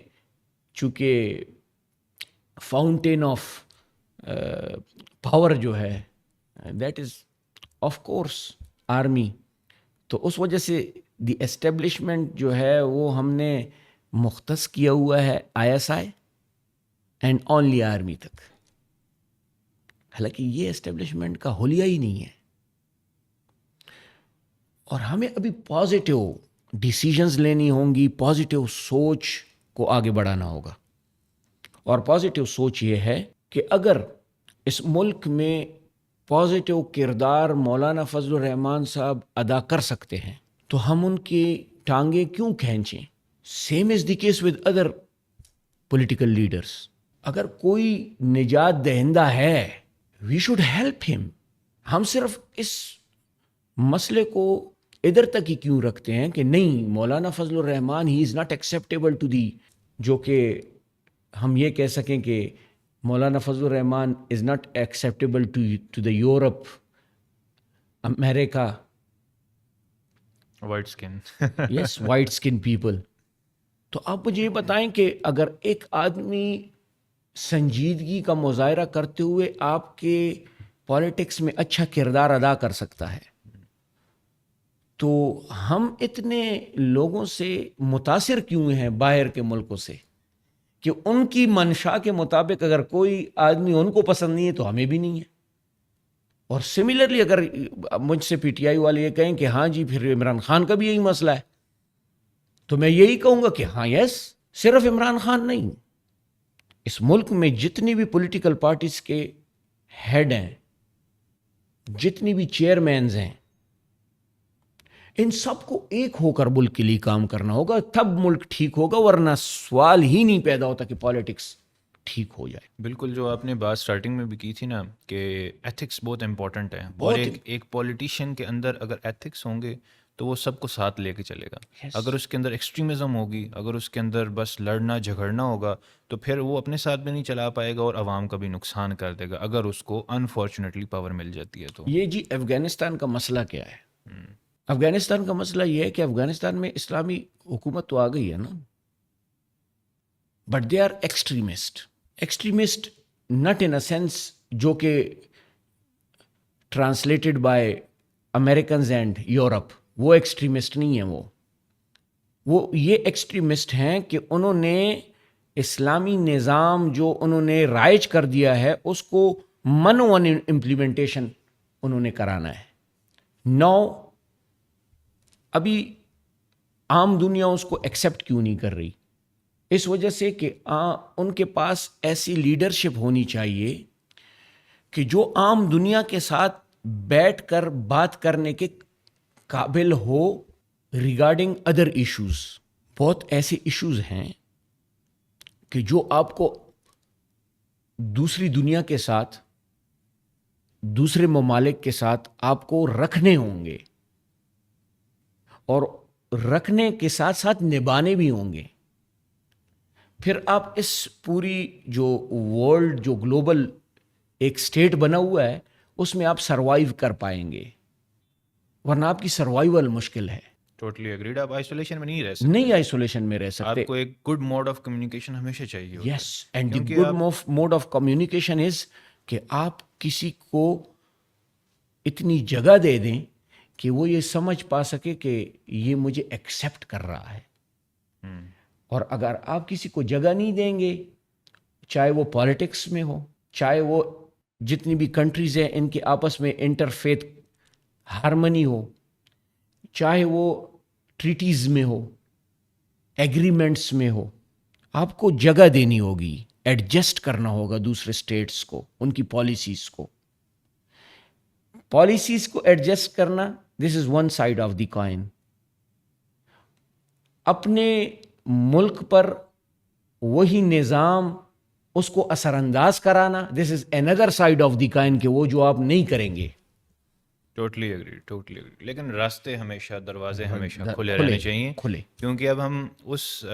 چونکہ فاؤنٹین آف پاور جو ہے that is of course army, تو اس وجہ سے دی اسٹیبلشمنٹ جو ہے وہ ہم نے مختص کیا ہوا ہے ISI اینڈ اونلی آرمی تک. حالانکہ یہ اسٹیبلشمنٹ کا حلیہ ہی نہیں ہے. اور ہمیں ابھی پازیٹیو ڈیسیژنز لینی ہوں گی، پازیٹیو سوچ کو آگے بڑھانا ہوگا. اور پازیٹیو سوچ یہ ہے کہ اگر اس ملک میں پازیٹیو کردار مولانا فضل الرحمان صاحب ادا کر سکتے ہیں تو ہم ان کی ٹانگیں کیوں کھینچیں. Same is the case with other political leaders. اگر کوئی نجات دہندہ ہے، وی شوڈ ہیلپ ہم. ہم صرف اس مسئلے کو ادھر تک ہی کیوں رکھتے ہیں کہ نہیں، Maulana Fazal Ur-Rehman he is not acceptable to the, جو کہ ہم یہ کہہ سکیں کہ Maulana Fazal Ur-Rehman is not acceptable to the Europe, امریکہ white skin yes white skin people. تو آپ مجھے یہ بتائیں کہ اگر ایک آدمی سنجیدگی کا مظاہرہ کرتے ہوئے آپ کے پالیٹکس میں اچھا کردار ادا کر سکتا ہے تو ہم اتنے لوگوں سے متاثر کیوں ہیں باہر کے ملکوں سے کہ ان کی منشا کے مطابق اگر کوئی آدمی ان کو پسند نہیں ہے تو ہمیں بھی نہیں ہے. اور سملرلی اگر مجھ سے پی ٹی آئی والے یہ کہیں کہ ہاں جی پھر عمران خان کا بھی یہی مسئلہ ہے تو میں یہی کہوں گا کہ ہاں یس صرف عمران خان نہیں, اس ملک میں جتنی بھی پولیٹیکل پارٹیز کے ہیڈ ہیں, جتنی بھی چیئرمینز ہیں, ان سب کو ایک ہو کر ملک کے لیے کام کرنا ہوگا, تب ملک ٹھیک ہوگا, ورنہ سوال ہی نہیں پیدا ہوتا کہ پالیٹکس ٹھیک ہو جائے. بالکل, جو آپ نے بات سٹارٹنگ میں بھی کی تھی نا کہ ایتھکس بہت امپورٹنٹ ہے, اور بہت ایک پولیٹیشین کے اندر اگر ایتھکس ہوں گے تو وہ سب کو ساتھ لے کے چلے گا. Yes. اگر اس کے اندر ایکسٹریمزم ہوگی, اگر اس کے اندر بس لڑنا جھگڑنا ہوگا تو پھر وہ اپنے ساتھ بھی نہیں چلا پائے گا اور عوام کا بھی نقصان کر دے گا اگر اس کو انفارچونیٹلی پاور مل جاتی ہے. تو یہ جی افغانستان کا مسئلہ کیا ہے؟ افغانستان کا مسئلہ یہ ہے کہ افغانستان میں اسلامی حکومت تو آ گئی ہے نا, but they are extremist not in a sense جو کہ translated by Americans and Europe, وہ ایکسٹریمسٹ نہیں ہیں. وہ یہ ایکسٹریمسٹ ہیں کہ انہوں نے اسلامی نظام جو انہوں نے رائج کر دیا ہے اس کو منوان امپلیمنٹیشن انہوں نے کرانا ہے. نو ابھی عام دنیا اس کو ایکسیپٹ کیوں نہیں کر رہی؟ اس وجہ سے کہ ان کے پاس ایسی لیڈرشپ ہونی چاہیے کہ جو عام دنیا کے ساتھ بیٹھ کر بات کرنے کے قابل ہو ریگارڈنگ ادر ایشوز. بہت ایسے ایشوز ہیں کہ جو آپ کو دوسری دنیا کے ساتھ, دوسرے ممالک کے ساتھ آپ کو رکھنے ہوں گے, اور رکھنے کے ساتھ ساتھ نبھانے بھی ہوں گے. پھر آپ اس پوری جو ورلڈ, جو گلوبل ایک سٹیٹ بنا ہوا ہے, اس میں آپ سروائیو کر پائیں گے, ورنہ آپ کی سروائیول مشکل ہے. Totally agreed. آپ آئسولیشن میں نہیں رہ سکتے, نہیں آئسولیشن میں رہ سکتے. آپ کو ایک گڈ موڈ آف کمیونیکیشن ہمیشہ چاہیے ہوتا ہے. Yes, and the good mode of communication is کہ آپ کسی کو اتنی جگہ دے دیں کہ وہ یہ سمجھ پا سکے کہ یہ مجھے ایکسیپٹ کر رہا ہے. اور اگر آپ کسی کو جگہ نہیں دیں گے, چاہے وہ پالیٹکس میں ہو, چاہے وہ جتنی بھی کنٹریز ہیں ان کے آپس میں انٹرفیتھ ہارمنی ہو, چاہے وہ ٹریٹیز میں ہو, ایگریمنٹس میں ہو, آپ کو جگہ دینی ہوگی, ایڈجسٹ کرنا ہوگا دوسرے اسٹیٹس کو, ان کی پالیسیز کو. پالیسیز کو ایڈجسٹ کرنا, this is one side of the coin. اپنے ملک پر وہی نظام اس کو اثر انداز کرانا, دس از اندر سائڈ آف دی کوائن, کہ وہ جو آپ نہیں کریں گے. Totally agree, totally agree. لیکن راستے ہمیشہ, دروازے ہمیشہ کھلے رہنے چاہیے, کھلے, کیونکہ اب ہم اس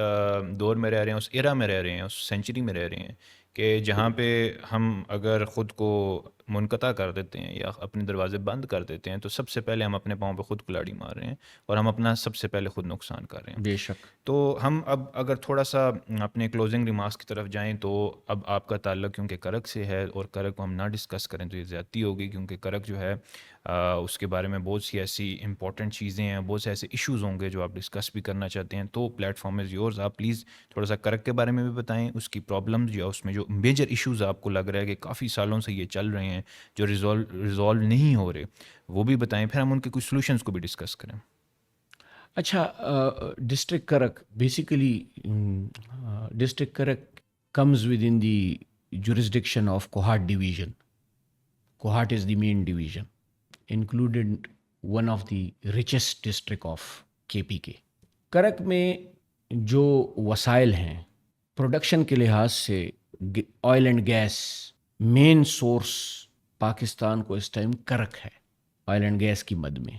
دور میں رہ رہے ہیں, اس ایرا میں رہ رہے ہیں, اس سینچری میں رہ رہے ہیں کہ جہاں پہ ہم اگر خود کو منقطع کر دیتے ہیں یا اپنے دروازے بند کر دیتے ہیں تو سب سے پہلے ہم اپنے پاؤں پہ خود کلاڑی مار رہے ہیں اور ہم اپنا سب سے پہلے خود نقصان کر رہے ہیں. بے شک. تو ہم اب اگر تھوڑا سا اپنے کلوزنگ ریمارکس کی طرف جائیں تو اب آپ کا تعلق کیونکہ کرک سے ہے, اور کرک کو ہم نہ ڈسکس کریں تو یہ زیادتی ہوگی, کیونکہ کرک جو ہے اس کے بارے میں بہت سی ایسی امپورٹنٹ چیزیں ہیں, بہت سے ایسے ایشوز ہوں گے جو آپ ڈسکس بھی کرنا چاہتے ہیں. تو پلیٹ فارم از یورز. آپ پلیز تھوڑا سا کرک کے بارے میں بھی بتائیں, اس کی پرابلمز یا اس میں جو میجر ایشوز آپ کو لگ رہا ہے کہ کافی سالوں سے یہ چل رہے ہیں جو ریزالو نہیں ہو رہے, وہ بھی بتائیں, پھر ہم ان کے کچھ سلوشنز کو بھی ڈسکس کریں. اچھا, district Karak basically, district Karak comes within the jurisdiction of Kohat division. Kohat is the main division, included one of the richest district of KPK. Karak میں جو وسائل ہیں پروڈکشن کے لحاظ سے, oil and gas main source Pakistan کو اس ٹائم کرک ہے, آئل اینڈ گیس کی مد میں.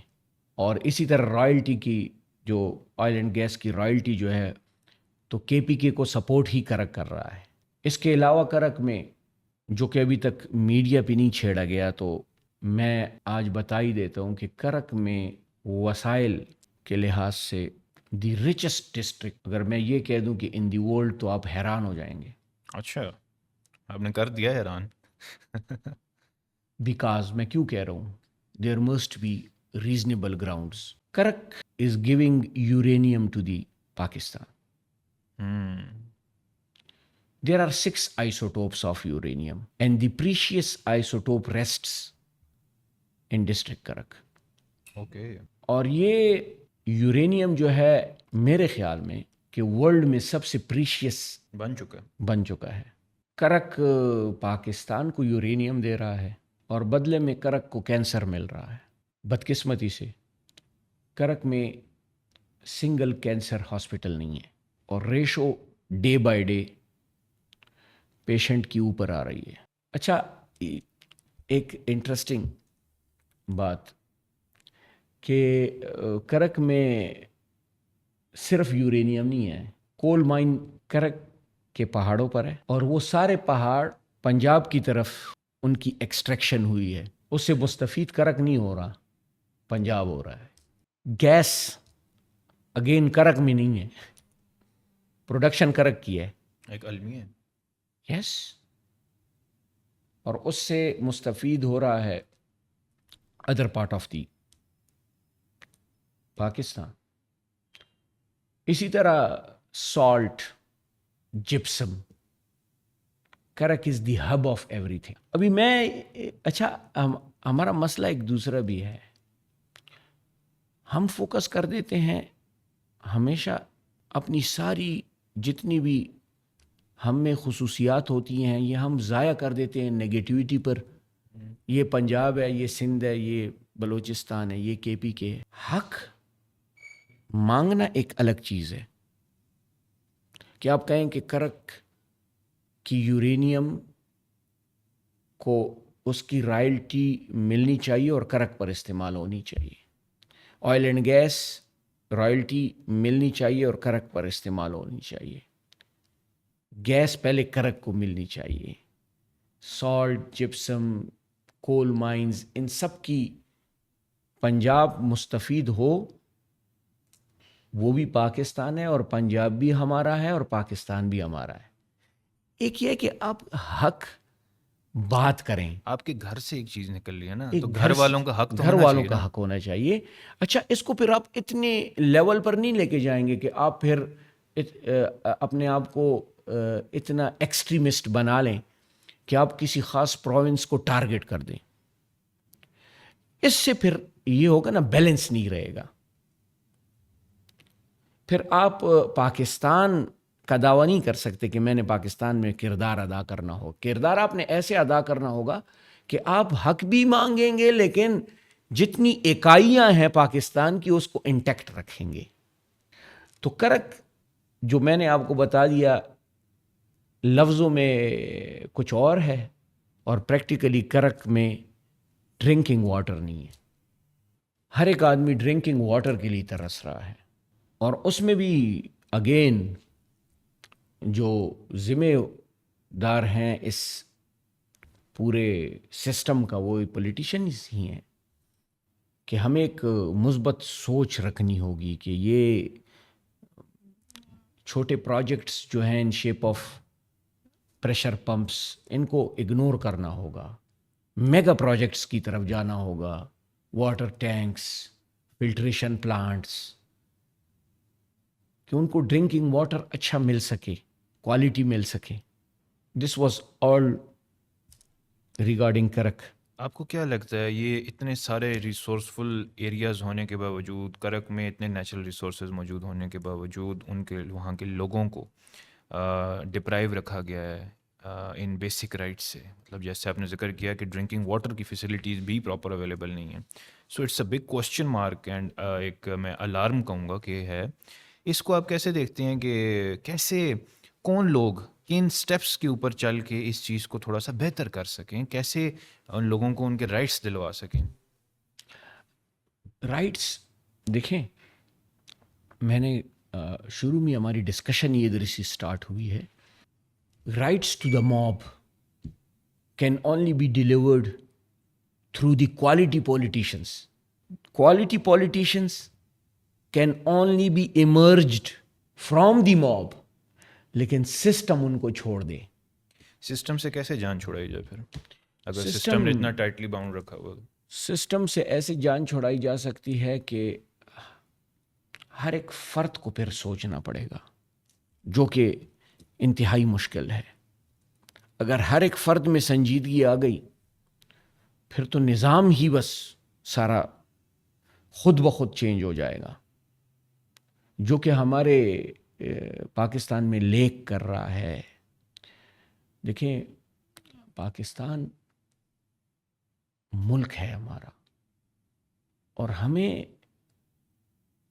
اور اسی طرح رائلٹی کی, جو آئل اینڈ گیس کی رائلٹی جو ہے تو کے پی کے کو سپورٹ ہی کرک کر رہا ہے. اس کے علاوہ کرک میں جو کہ ابھی تک میڈیا پہ نہیں چھیڑا گیا, تو میں آج بتا ہی دیتا ہوں کہ کرک میں وسائل کے لحاظ سے دی ریچسٹ ڈسٹرکٹ، اگر میں یہ کہہ دوں کہ ان دی ورلڈ، تو آپ حیران ہو جائیں گے. اچھا، آپ نے کر دیا حیران. بیکاز میں کیوں کہہ رہا ہوں، there must be reasonable grounds. Karak is giving uranium to the Pakistan. There are 6 isotopes of uranium, and the precious isotope rests in District Karak. Okay. اور یہ یورینیم جو ہے میرے خیال میں کہ ورلڈ میں سب سے پریشیس بن چکا ہے. کرک پاکستان کو یورینیم دے رہا ہے اور بدلے میں کرک کو کینسر مل رہا ہے. بدقسمتی سے کرک میں سنگل کینسر ہاسپٹل نہیں ہے، اور ratio day by day patient کی اوپر آ رہی ہے. اچھا، ایک انٹرسٹنگ بات کہ کرک میں صرف یورینیم نہیں ہے، کول مائن کرک کے پہاڑوں پر ہے، اور وہ سارے پہاڑ پنجاب کی طرف ان کی ایکسٹریکشن ہوئی ہے. اس سے مستفید کرک نہیں ہو رہا، پنجاب ہو رہا ہے. گیس اگین کرک میں نہیں ہے، پروڈکشن کرک کی ہے. ایک المی ہے. یس. اور اس سے مستفید ہو رہا ہے other part of the Pakistan. اسی طرح salt, gypsum, Karak is the hub of everything. ابھی اچھا ہمارا مسئلہ ایک دوسرا بھی ہے. ہم فوکس کر دیتے ہیں ہمیشہ اپنی ساری جتنی بھی ہم میں خصوصیات ہوتی ہیں، یہ ہم ضائع کر دیتے ہیں نگیٹیوٹی پر. یہ پنجاب ہے، یہ سندھ ہے، یہ بلوچستان ہے، یہ کے پی کے ہے. حق مانگنا ایک الگ چیز ہے کہ آپ کہیں کہ کرک کی یورینیم کو اس کی رائلٹی ملنی چاہیے اور کرک پر استعمال ہونی چاہیے. آئل اینڈ گیس رائلٹی ملنی چاہیے اور کرک پر استعمال ہونی چاہیے. گیس پہلے کرک کو ملنی چاہیے. سالٹ، جپسم، کول مائنز، ان سب کی پنجاب مستفید ہو. وہ بھی پاکستان ہے، اور پنجاب بھی ہمارا ہے، اور پاکستان بھی ہمارا ہے. ایک یہ کہ آپ حق بات کریں. آپ کے گھر سے ایک چیز نکل رہی ہے نا، تو گھر والوں کا حق تو گھر والوں کا حق ہونا چاہیے. اچھا، اس کو پھر آپ اتنے لیول پر نہیں لے کے جائیں گے کہ آپ پھر اپنے آپ کو اتنا ایکسٹریمسٹ بنا لیں کہ آپ کسی خاص پروونس کو ٹارگٹ کر دیں. اس سے پھر یہ ہوگا نا، بیلنس نہیں رہے گا. پھر آپ پاکستان کا دعویٰ نہیں کر سکتے کہ میں نے پاکستان میں کردار ادا کرنا ہو. کردار آپ نے ایسے ادا کرنا ہوگا کہ آپ حق بھی مانگیں گے، لیکن جتنی اکائیاں ہیں پاکستان کی اس کو انٹیکٹ رکھیں گے. تو کرک جو میں نے آپ کو بتا دیا لفظوں میں کچھ اور ہے، اور پریکٹیکلی کرک میں ڈرنکنگ واٹر نہیں ہے. ہر ایک آدمی ڈرنکنگ واٹر کے لیے ترس رہا ہے، اور اس میں بھی اگین جو ذمہ دار ہیں اس پورے سسٹم کا وہ پولیٹیشینز ہی ہیں. کہ ہمیں ایک مثبت سوچ رکھنی ہوگی کہ یہ چھوٹے پروجیکٹس جو ہیں in shape of pressure pumps, ان کو اگنور کرنا ہوگا. میگا پروجیکٹس کی طرف جانا ہوگا، واٹر ٹینکس، فلٹریشن پلانٹس، کہ ان کو ڈرنکنگ واٹر اچھا مل سکے، کوالٹی مل سکے. دس واز آل ریگارڈنگ کرک. آپ کو کیا لگتا ہے یہ اتنے سارے ریسورسفل ایریاز ہونے کے باوجود، کرک میں اتنے نیچرل ریسورسز موجود ہونے کے باوجود، ان کے وہاں کے لوگوں کو ڈپرائیو رکھا گیا ہے ان بیسک رائٹس سے؟ مطلب جیسے آپ نے ذکر کیا کہ ڈرنکنگ واٹر کی فیسلٹیز بھی پراپر اویلیبل نہیں ہیں. So it's a big question mark, and ایک میں الارم کہوں گا کہ ہے. اس کو آپ کیسے دیکھتے ہیں کہ کیسے کون لوگ کن سٹیپس کے اوپر چل کے اس چیز کو تھوڑا سا بہتر کر سکیں، کیسے ان لوگوں کو ان کے رائٹس دلوا سکیں؟ رائٹس دیکھیں، میں نے شروع میں ہماری ڈسکشن یہ ادھر سے اسٹارٹ ہوئی ہے. Rights to the mob can only be delivered through the quality politicians. Quality politicians can only be emerged from the mob, لیکن سسٹم ان کو چھوڑ دے. سسٹم سے کیسے جان چھڑائی جائے پھر اگر System- سسٹم نے اتنا ٹائٹلی باؤنڈ رکھا ہوا؟ سسٹم سے ایسے جان چھڑائی جا سکتی ہے کہ ہر ایک فرد کو پھر سوچنا پڑے گا، جو کہ انتہائی مشکل ہے. اگر ہر ایک فرد میں سنجیدگی آ گئی پھر تو نظام ہی بس سارا خود بخود چینج ہو جائے گا، جو کہ ہمارے پاکستان میں لیک کر رہا ہے. دیکھیں، پاکستان ملک ہے ہمارا، اور ہمیں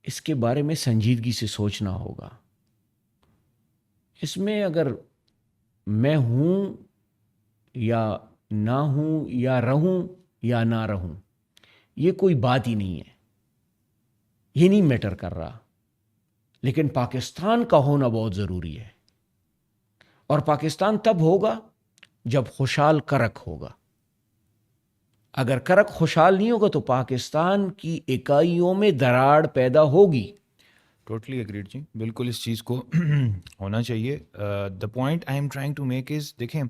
اس کے بارے میں سنجیدگی سے سوچنا ہوگا. اس میں اگر میں ہوں یا نہ ہوں، یا رہوں یا نہ رہوں، یہ کوئی بات ہی نہیں ہے، یہ نہیں میٹر کر رہا. لیکن پاکستان کا ہونا بہت ضروری ہے، اور پاکستان تب ہوگا جب خوشحال کرک ہوگا. اگر کرک خوشحال نہیں ہوگا تو پاکستان کی اکائیوں میں دراڑ پیدا ہوگی. ٹوٹلی اگریڈ جی، بالکل اس چیز کو ہونا چاہیے. The point I am trying to make is, دیکھیں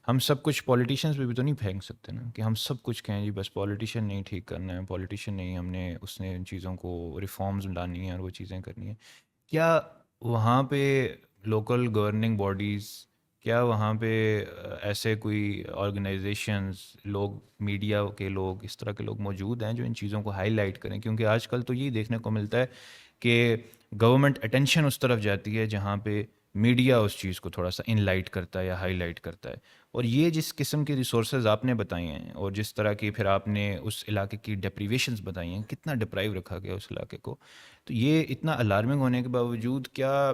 ہم سب کچھ پولیٹیشینس پہ بھی تو نہیں پھینک سکتے نا کہ ہم سب کچھ کہیں جی بس پولیٹیشین نہیں ٹھیک کرنا ہے، پولیٹیشین نہیں، ہم نے اس نے ان چیزوں کو ریفارمز لانی ہیں اور وہ چیزیں کرنی ہیں. کیا وہاں پہ لوکل گورننگ باڈیز، کیا وہاں پہ ایسے کوئی آرگنائزیشنز، لوگ، میڈیا کے لوگ، اس طرح کے لوگ موجود ہیں جو ان چیزوں کو ہائی لائٹ کریں؟ کیونکہ آج کل تو یہی دیکھنے کو ملتا ہے کہ گورنمنٹ اٹینشن اس طرف جاتی ہے جہاں پہ میڈیا اس چیز کو تھوڑا سا ان لائٹ کرتا ہے یا ہائی لائٹ کرتا ہے. اور یہ جس قسم کے ریسورسز آپ نے بتائی ہیں اور جس طرح کی پھر آپ نے اس علاقے کی ڈپریویشنز بتائی ہیں، کتنا ڈپرائیو رکھا گیا اس علاقے کو، تو یہ اتنا الارمنگ ہونے کے باوجود کیا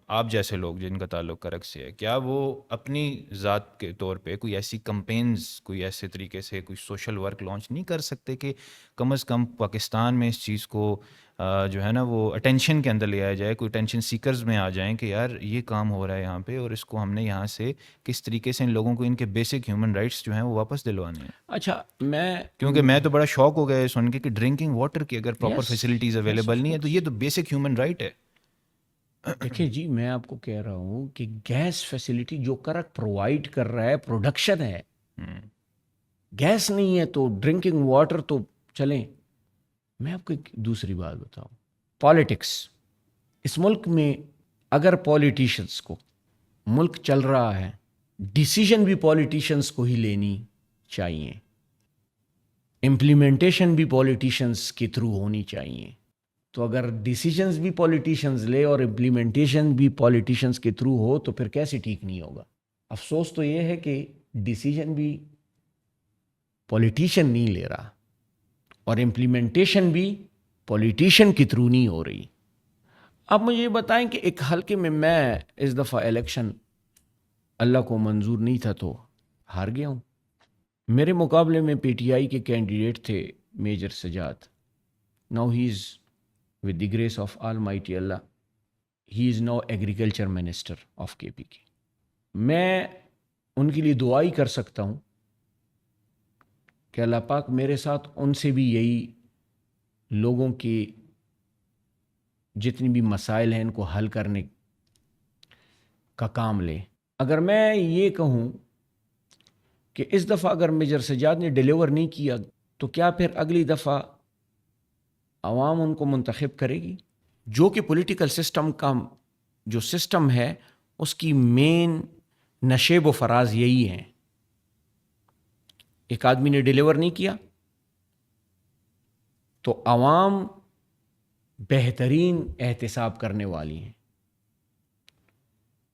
آپ جیسے لوگ جن کا تعلق کرک سے ہے، کیا وہ اپنی ذات کے طور پہ کوئی ایسی کمپینز، کوئی ایسے طریقے سے کوئی سوشل ورک لانچ نہیں کر سکتے کہ کم از کم پاکستان میں اس چیز کو جو ہے نا وہ اٹینشن کے اندر لے آیا جائے، کوئی اٹینشن سیکرز میں آ جائیں کہ یار یہ کام ہو رہا ہے یہاں پہ اور اس کو ہم نے یہاں سے کس طریقے سے ان لوگوں کو ان کے بیسک ہیومن رائٹس جو ہیں وہ واپس دلوانے ہیں؟ اچھا، کیونکہ میں تو بڑا شوق ہو گیا سن کے کہ ڈرنکنگ واٹر کی اگر proper Yes, facilities yes, available of نہیں ہے تو یہ تو بیسک ہیومن رائٹ ہے. دیکھیں جی، میں آپ کو کہہ رہا ہوں کہ گیس فیسلٹی جو کرک پرووائڈ کر رہا ہے پروڈکشن ہے. گیس نہیں ہے تو ڈرنکنگ واٹر تو چلیں. میں آپ کو ایک دوسری بات بتاؤں، پالیٹکس اس ملک میں اگر پولیٹیشنس کو، ملک چل رہا ہے، ڈیسیژن بھی پولیٹیشنس کو ہی لینی چاہیے، امپلیمنٹیشن بھی پولیٹیشنس کے تھرو ہونی چاہیے. تو اگر ڈیسیجنز بھی پولیٹیشنز لے اور امپلیمنٹیشن بھی پولیٹیشنز کے تھرو ہو تو پھر کیسے ٹھیک نہیں ہوگا؟ افسوس تو یہ ہے کہ ڈیسیجن بھی پولیٹیشن نہیں لے رہا اور امپلیمنٹیشن بھی پولیٹیشن کے تھرو نہیں ہو رہی. آپ مجھے یہ بتائیں کہ ایک حلقے میں اس دفعہ الیکشن اللہ کو منظور نہیں تھا تو ہار گیا ہوں. میرے مقابلے میں پی ٹی آئی کے کینڈیڈیٹ تھے major Sajjad. Now he is with the grace of Almighty Allah, he is now agriculture minister of KPK. میں ان کے لیے دعائی کر سکتا ہوں کہ اللہ پاک میرے ساتھ ان سے بھی یہی لوگوں کے جتنی بھی مسائل ہیں ان کو حل کرنے کا کام لے. اگر میں یہ کہوں کہ اس دفعہ اگر میجر سجاد نے ڈیلیور نہیں کیا تو کیا پھر اگلی دفعہ عوام ان کو منتخب کرے گی؟ جو کہ پولیٹیکل سسٹم کا جو سسٹم ہے اس کی مین نشیب و فراز یہی ہیں. ایک آدمی نے ڈیلیور نہیں کیا تو عوام بہترین احتساب کرنے والی ہیں،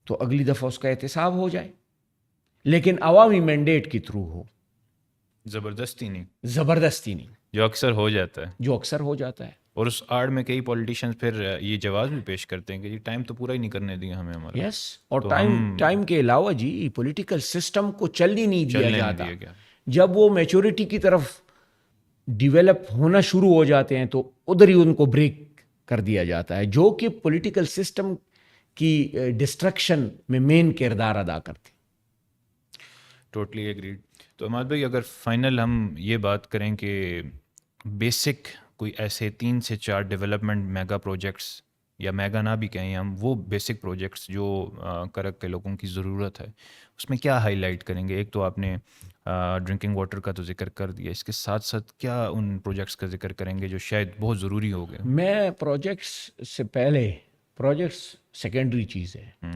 تو اگلی دفعہ اس کا احتساب ہو جائے، لیکن عوامی مینڈیٹ کے تھرو ہو، زبردستی نہیں، زبردستی نہیں، جو اکثر ہو جاتا ہے. جو اکثر ہو جاتا ہے. اور اس آڑ میں کئی پولیٹیشینز پھر یہ جواز بھی پیش کرتے ہیں کہ جی ٹائم تو پورا ہی نہیں کرنے دیا ہمیں ہمارا. یس، اور ٹائم کے علاوہ جی پولیٹیکل سسٹم کو چلنے نہیں دیا جاتا. جب وہ میچورٹی کی طرف ڈیولپ ہونا شروع ہو جاتے ہیں تو ادھر ہی ان کو بریک کر دیا جاتا ہے، جو کہ پولیٹیکل سسٹم کی ڈسٹرکشن میں مین کردار ادا کرتے. Totally agreed. تو عماد بھائی اگر فائنل ہم یہ بات کریں کہ بیسک کوئی ایسے 3 سے 4 ڈیولپمنٹ میگا پروجیکٹس یا میگا نہ بھی کہیں ہم، وہ بیسک پروجیکٹس جو کرک کے لوگوں کی ضرورت ہے، اس میں کیا ہائی لائٹ کریں گے؟ ایک تو آپ نے ڈرنکنگ واٹر کا تو ذکر کر دیا، اس کے ساتھ ساتھ کیا ان پروجیکٹس کا ذکر کریں گے جو شاید بہت ضروری ہو گئے؟ میں پروجیکٹس سے پہلے، پروجیکٹس سیکنڈری چیز ہے،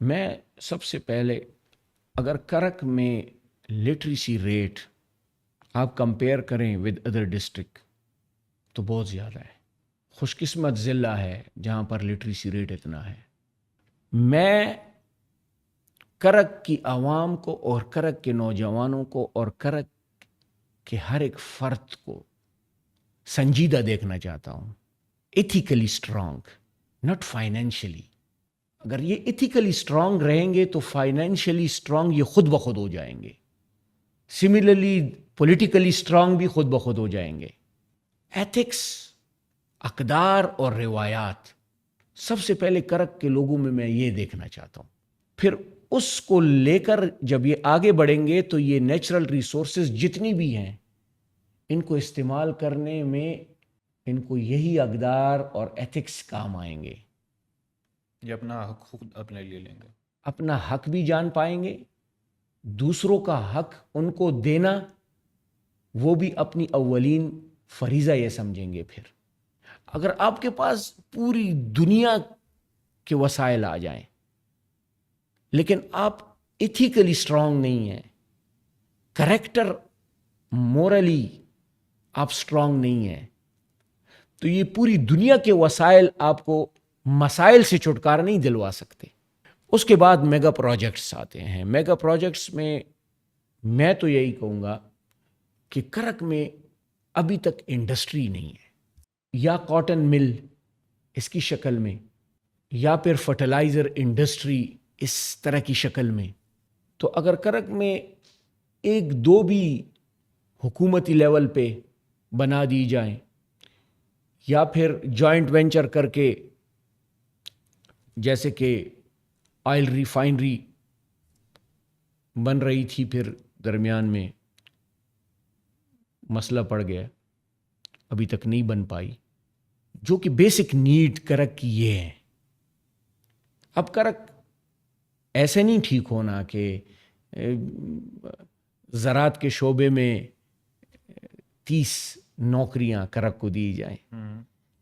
میں سب سے پہلے اگر کرک میں لٹریسی ریٹ آپ کمپیئر کریں ود ادر ڈسٹرکٹ تو بہت زیادہ ہے. خوش قسمت ضلع ہے جہاں پر لٹریسی ریٹ اتنا ہے. میں کرک کی عوام کو اور کرک کے نوجوانوں کو اور کرک کے ہر ایک فرد کو سنجیدہ دیکھنا چاہتا ہوں. Ethically strong, not financially. اگر یہ ایتھیکلی اسٹرانگ رہیں گے تو فائنینشلی اسٹرانگ یہ خود بخود ہو جائیں گے. سملرلی پولیٹیکلی اسٹرانگ بھی خود بخود ہو جائیں گے. ایتھکس، اقدار اور روایات سب سے پہلے کرک کے لوگوں میں یہ دیکھنا چاہتا ہوں. پھر اس کو لے کر جب یہ آگے بڑھیں گے تو یہ نیچرل ریسورسز جتنی بھی ہیں ان کو استعمال کرنے میں ان کو یہی اقدار اور ایتھکس کام آئیں گے. یہ اپنا حق خود اپنے لیے لیں گے، اپنا حق بھی جان پائیں گے، دوسروں کا حق ان کو دینا وہ بھی اپنی اولین فریضہ یہ سمجھیں گے. پھر اگر آپ کے پاس پوری دنیا کے وسائل آ جائیں لیکن آپ ایتھیکلی اسٹرانگ نہیں ہیں، کریکٹر مورلی آپ اسٹرانگ نہیں ہیں، تو یہ پوری دنیا کے وسائل آپ کو مسائل سے چھٹکارا نہیں دلوا سکتے. اس کے بعد میگا پروجیکٹس آتے ہیں. میگا پروجیکٹس میں تو یہی کہوں گا کہ کرک میں ابھی تک انڈسٹری نہیں ہے، یا کاٹن مل اس کی شکل میں، یا پھر فرٹیلائزر انڈسٹری اس طرح کی شکل میں. تو اگر کرک میں ایک دو بھی حکومتی لیول پہ بنا دی جائیں یا پھر جوائنٹ وینچر کر کے، جیسے کہ آئل ریفائنری بن رہی تھی پھر درمیان میں مسئلہ پڑ گیا، ابھی تک نہیں بن پائی، جو کہ بیسک نیڈ کرک کی یہ ہے. اب کرک ایسے نہیں ٹھیک ہونا کہ زراعت کے شعبے میں 30 نوکریاں کرک کو دی جائیں،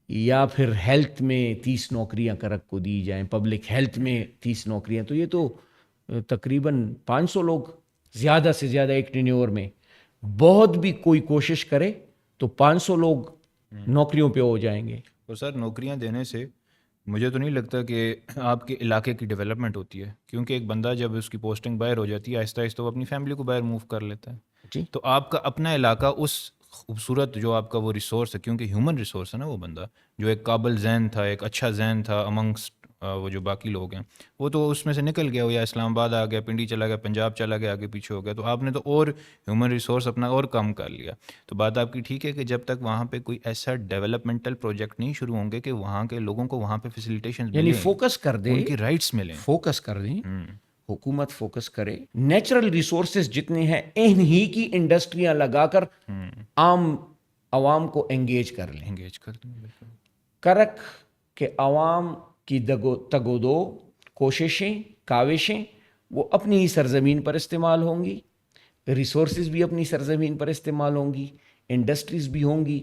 یا پھر ہیلتھ میں 30 نوکریاں کرک کو دی جائیں، پبلک ہیلتھ میں 30 نوکریاں. تو یہ تو تقریباً 500 لوگ زیادہ سے زیادہ ایک ٹینیور میں، بہت بھی کوئی کوشش کرے تو 500 لوگ نوکریوں پہ ہو جائیں گے. تو سر نوکریاں دینے سے مجھے تو نہیں لگتا کہ آپ کے علاقے کی ڈیولپمنٹ ہوتی ہے، کیونکہ ایک بندہ جب اس کی پوسٹنگ باہر ہو جاتی ہے آہستہ آہستہ وہ اپنی فیملی کو باہر موو کر لیتا ہے. جی، تو آپ کا اپنا علاقہ اس خوبصورت جو آپ کا وہ ریسورس ہے، کیونکہ ہیومن ریسورس ہے نا، وہ بندہ جو ایک قابل ذہن تھا، ایک اچھا ذہن تھا امنگسٹ وہ جو باقی لوگ ہیں، وہ تو اس میں سے نکل گیا، وہ یا اسلام آباد آ گیا، پنڈی چلا گیا، پنجاب چلا گیا، آگے پیچھے ہو گیا. تو آپ نے تو اور ہیومن ریسورس اپنا اور کم کر لیا. تو بات آپ کی ٹھیک ہے کہ جب تک وہاں پہ کوئی ایسا ڈیولپمنٹل پروجیکٹ نہیں شروع ہوں گے کہ وہاں کے لوگوں کو وہاں پہ فیسیلیٹیشن یعنی ملیں، فوکس کر دے، ان کی رائٹس ملیں. فوکس کر دیں، حکومت فوکس کرے، نیچرل ریسورسز جتنے ہیں انہی کی انڈسٹریاں لگا کر عام عوام کو انگیج کر لیں. انگیج کر دیں. بالکل. کرک کے عوام کی تگودو کوششیں، کاوشیں وہ اپنی ہی سرزمین پر استعمال ہوں گی، ریسورسز بھی اپنی سرزمین پر استعمال ہوں گی، انڈسٹریز بھی ہوں گی،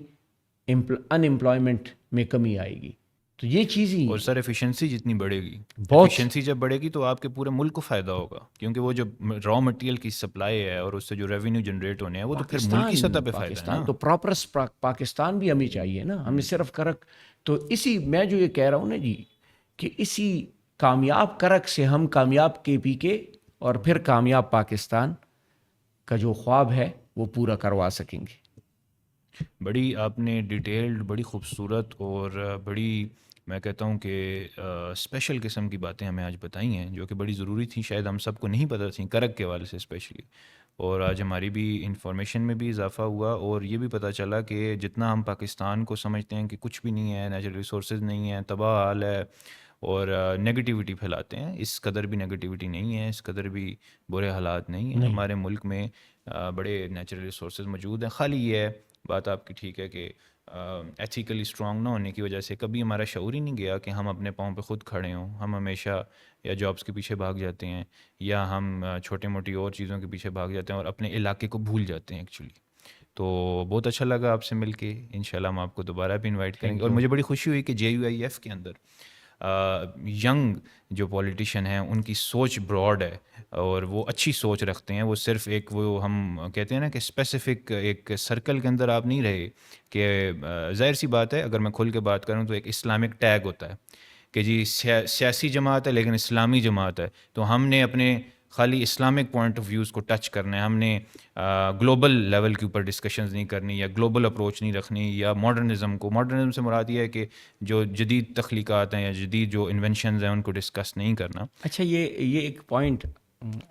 ان امپلائمنٹ میں کمی آئے گی. تو یہ چیز ہی اور سر ایفیشنسی جتنی بڑھے گی، بہت ایفیشنسی جب بڑھے گی تو آپ کے پورے ملک کو فائدہ ہوگا، کیونکہ وہ جو را مٹیریل کی سپلائی ہے اور اس سے جو ریونیو جنریٹ ہونے ہیں وہ تو پھر ملک کی سطح پہ فائدہ ہے پاکستان نا. تو پراپر پاکستان بھی ہمیں چاہیے نا، ہمیں صرف کرک. تو اسی میں جو یہ کہہ رہا ہوں نا جی، کہ اسی کامیاب کرک سے ہم کامیاب کے پی کے اور پھر کامیاب پاکستان کا جو خواب ہے وہ پورا کروا سکیں گے. بڑی آپ نے ڈیٹیلڈ، بڑی خوبصورت اور بڑی میں کہتا ہوں کہ اسپیشل قسم کی باتیں ہمیں آج بتائی ہیں، جو کہ بڑی ضروری تھیں، شاید ہم سب کو نہیں پتہ تھیں کرک کے حوالے سے اسپیشلی. اور آج ہماری بھی انفارمیشن میں بھی اضافہ ہوا اور یہ بھی پتہ چلا کہ جتنا ہم پاکستان کو سمجھتے ہیں کہ کچھ بھی نہیں ہے، نیچرل ریسورسز نہیں ہیں، تباہ حال ہے اور نگیٹیوٹی پھیلاتے ہیں، اس قدر بھی نگیٹیوٹی نہیں ہے، اس قدر بھی برے حالات نہیں ہیں. ہمارے ملک میں بڑے نیچرل ریسورسز موجود ہیں. خالی یہ ہے بات آپ کی ٹھیک ہے کہ ایتھیکلی اسٹرانگ نہ ہونے کی وجہ سے کبھی ہمارا شعور ہی نہیں گیا کہ ہم اپنے پاؤں پہ خود کھڑے ہوں. ہم ہمیشہ یا جابس کے پیچھے بھاگ جاتے ہیں یا ہم چھوٹے موٹی اور چیزوں کے پیچھے بھاگ جاتے ہیں اور اپنے علاقے کو بھول جاتے ہیں ایکچولی. تو بہت اچھا لگا آپ سے مل کے. انشاءاللہ ہم آپ کو دوبارہ بھی انوائٹ کریں گے. اور مجھے بڑی خوشی ہوئی کہ JUIF کے اندر ینگ جو پولیٹیشین ہیں ان کی سوچ براڈ ہے اور وہ اچھی سوچ رکھتے ہیں. وہ صرف ایک وہ ہم کہتے ہیں نا کہ اسپیسیفک ایک سرکل کے اندر آپ نہیں رہے کہ ظاہر سی بات ہے اگر میں کھل کے بات کروں تو ایک اسلامک ٹیگ ہوتا ہے کہ جی سیاسی جماعت ہے لیکن اسلامی جماعت ہے. تو ہم نے اپنے خالی اسلامک پوائنٹ آف ویوز کو ٹچ کرنا ہے. ہم نے گلوبل لیول کے اوپر ڈسکشنز نہیں کرنی یا گلوبل اپروچ نہیں رکھنی یا ماڈرنزم سے مراد یہ ہے کہ جو جدید تخلیقات ہیں یا جدید جو انوینشنز ہیں ان کو ڈسکس نہیں کرنا. اچھا یہ ایک پوائنٹ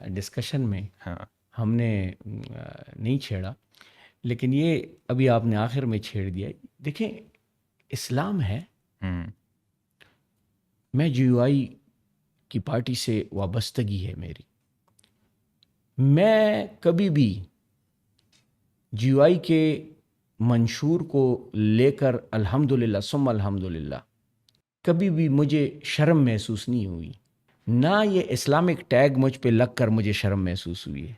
ڈسکشن میں ہاں ہم نے نہیں چھیڑا لیکن یہ ابھی آپ نے آخر میں چھیڑ دیا. دیکھیں اسلام ہے. میں JUI کی پارٹی سے وابستگی ہے میری. میں کبھی بھی JUI کے منشور کو لے کر الحمدللہ ثم الحمدللہ کبھی بھی مجھے شرم محسوس نہیں ہوئی. نہ یہ اسلامک ٹیگ مجھ پہ لگ کر مجھے شرم محسوس ہوئی ہے.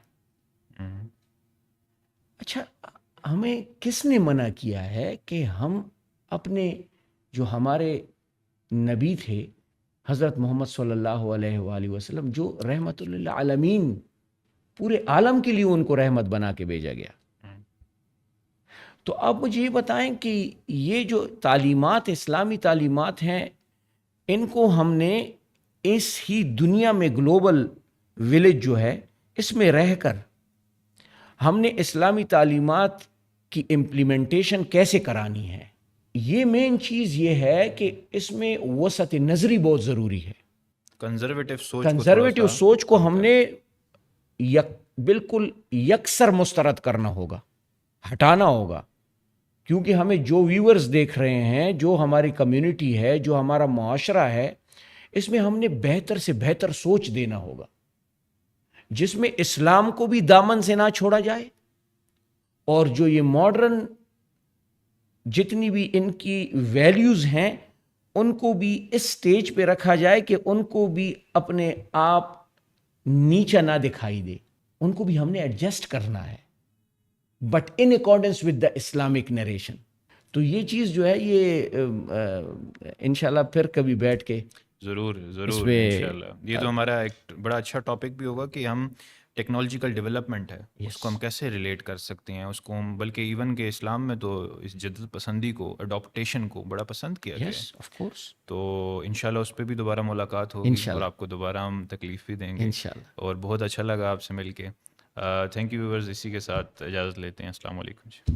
اچھا ہمیں کس نے منع کیا ہے کہ ہم اپنے جو ہمارے نبی تھے حضرت محمد صلی اللہ علیہ وآلہ وسلم جو رحمت للعالمین پورے عالم کے لیے ان کو رحمت بنا کے بھیجا گیا, تو آپ مجھے یہ بتائیں کہ یہ جو تعلیمات اسلامی تعلیمات ہیں ان کو ہم نے اس ہی دنیا میں گلوبل ولیج جو ہے اس میں رہ کر ہم نے اسلامی تعلیمات کی امپلیمنٹیشن کیسے کرانی ہے. یہ مین چیز یہ ہے کہ اس میں وسعت نظری بہت ضروری ہے. کنزرویٹو سوچ کو ہم نے بالکل یکسر مسترد کرنا ہوگا, ہٹانا ہوگا, کیونکہ ہمیں جو ویورز دیکھ رہے ہیں, جو ہماری کمیونٹی ہے, جو ہمارا معاشرہ ہے, اس میں ہم نے بہتر سے بہتر سوچ دینا ہوگا جس میں اسلام کو بھی دامن سے نہ چھوڑا جائے اور جو یہ ماڈرن جتنی بھی ان کی ویلیوز ہیں ان کو بھی اس سٹیج پہ رکھا جائے کہ ان کو بھی اپنے آپ نیچا نہ دکھائی دے. ان کو بھی ہم نے ایڈجسٹ کرنا ہے but in accordance with the Islamic narration. تو یہ چیز جو ہے یہ انشاءاللہ پھر کبھی بیٹھ کے ضرور انشاءاللہ. یہ تو ہمارا ایک بڑا اچھا ٹاپک بھی ہوگا کہ ہم ٹیکنالوجیکل ڈیولپمنٹ ہے اس کو ہم کیسے ریلیٹ کر سکتے ہیں اس کو ہم, بلکہ ایون کہ اسلام میں تو اس جدت پسندی کو اڈاپٹیشن کو بڑا پسند کیا گیا ہے. Of course. تو انشاءاللہ اس پہ بھی دوبارہ ملاقات ہوگی اور آپ کو دوبارہ ہم تکلیف بھی دیں گے اور بہت اچھا لگا آپ سے مل کے. Thank you viewers. اسی کے ساتھ اجازت لیتے ہیں. السلام علیکم.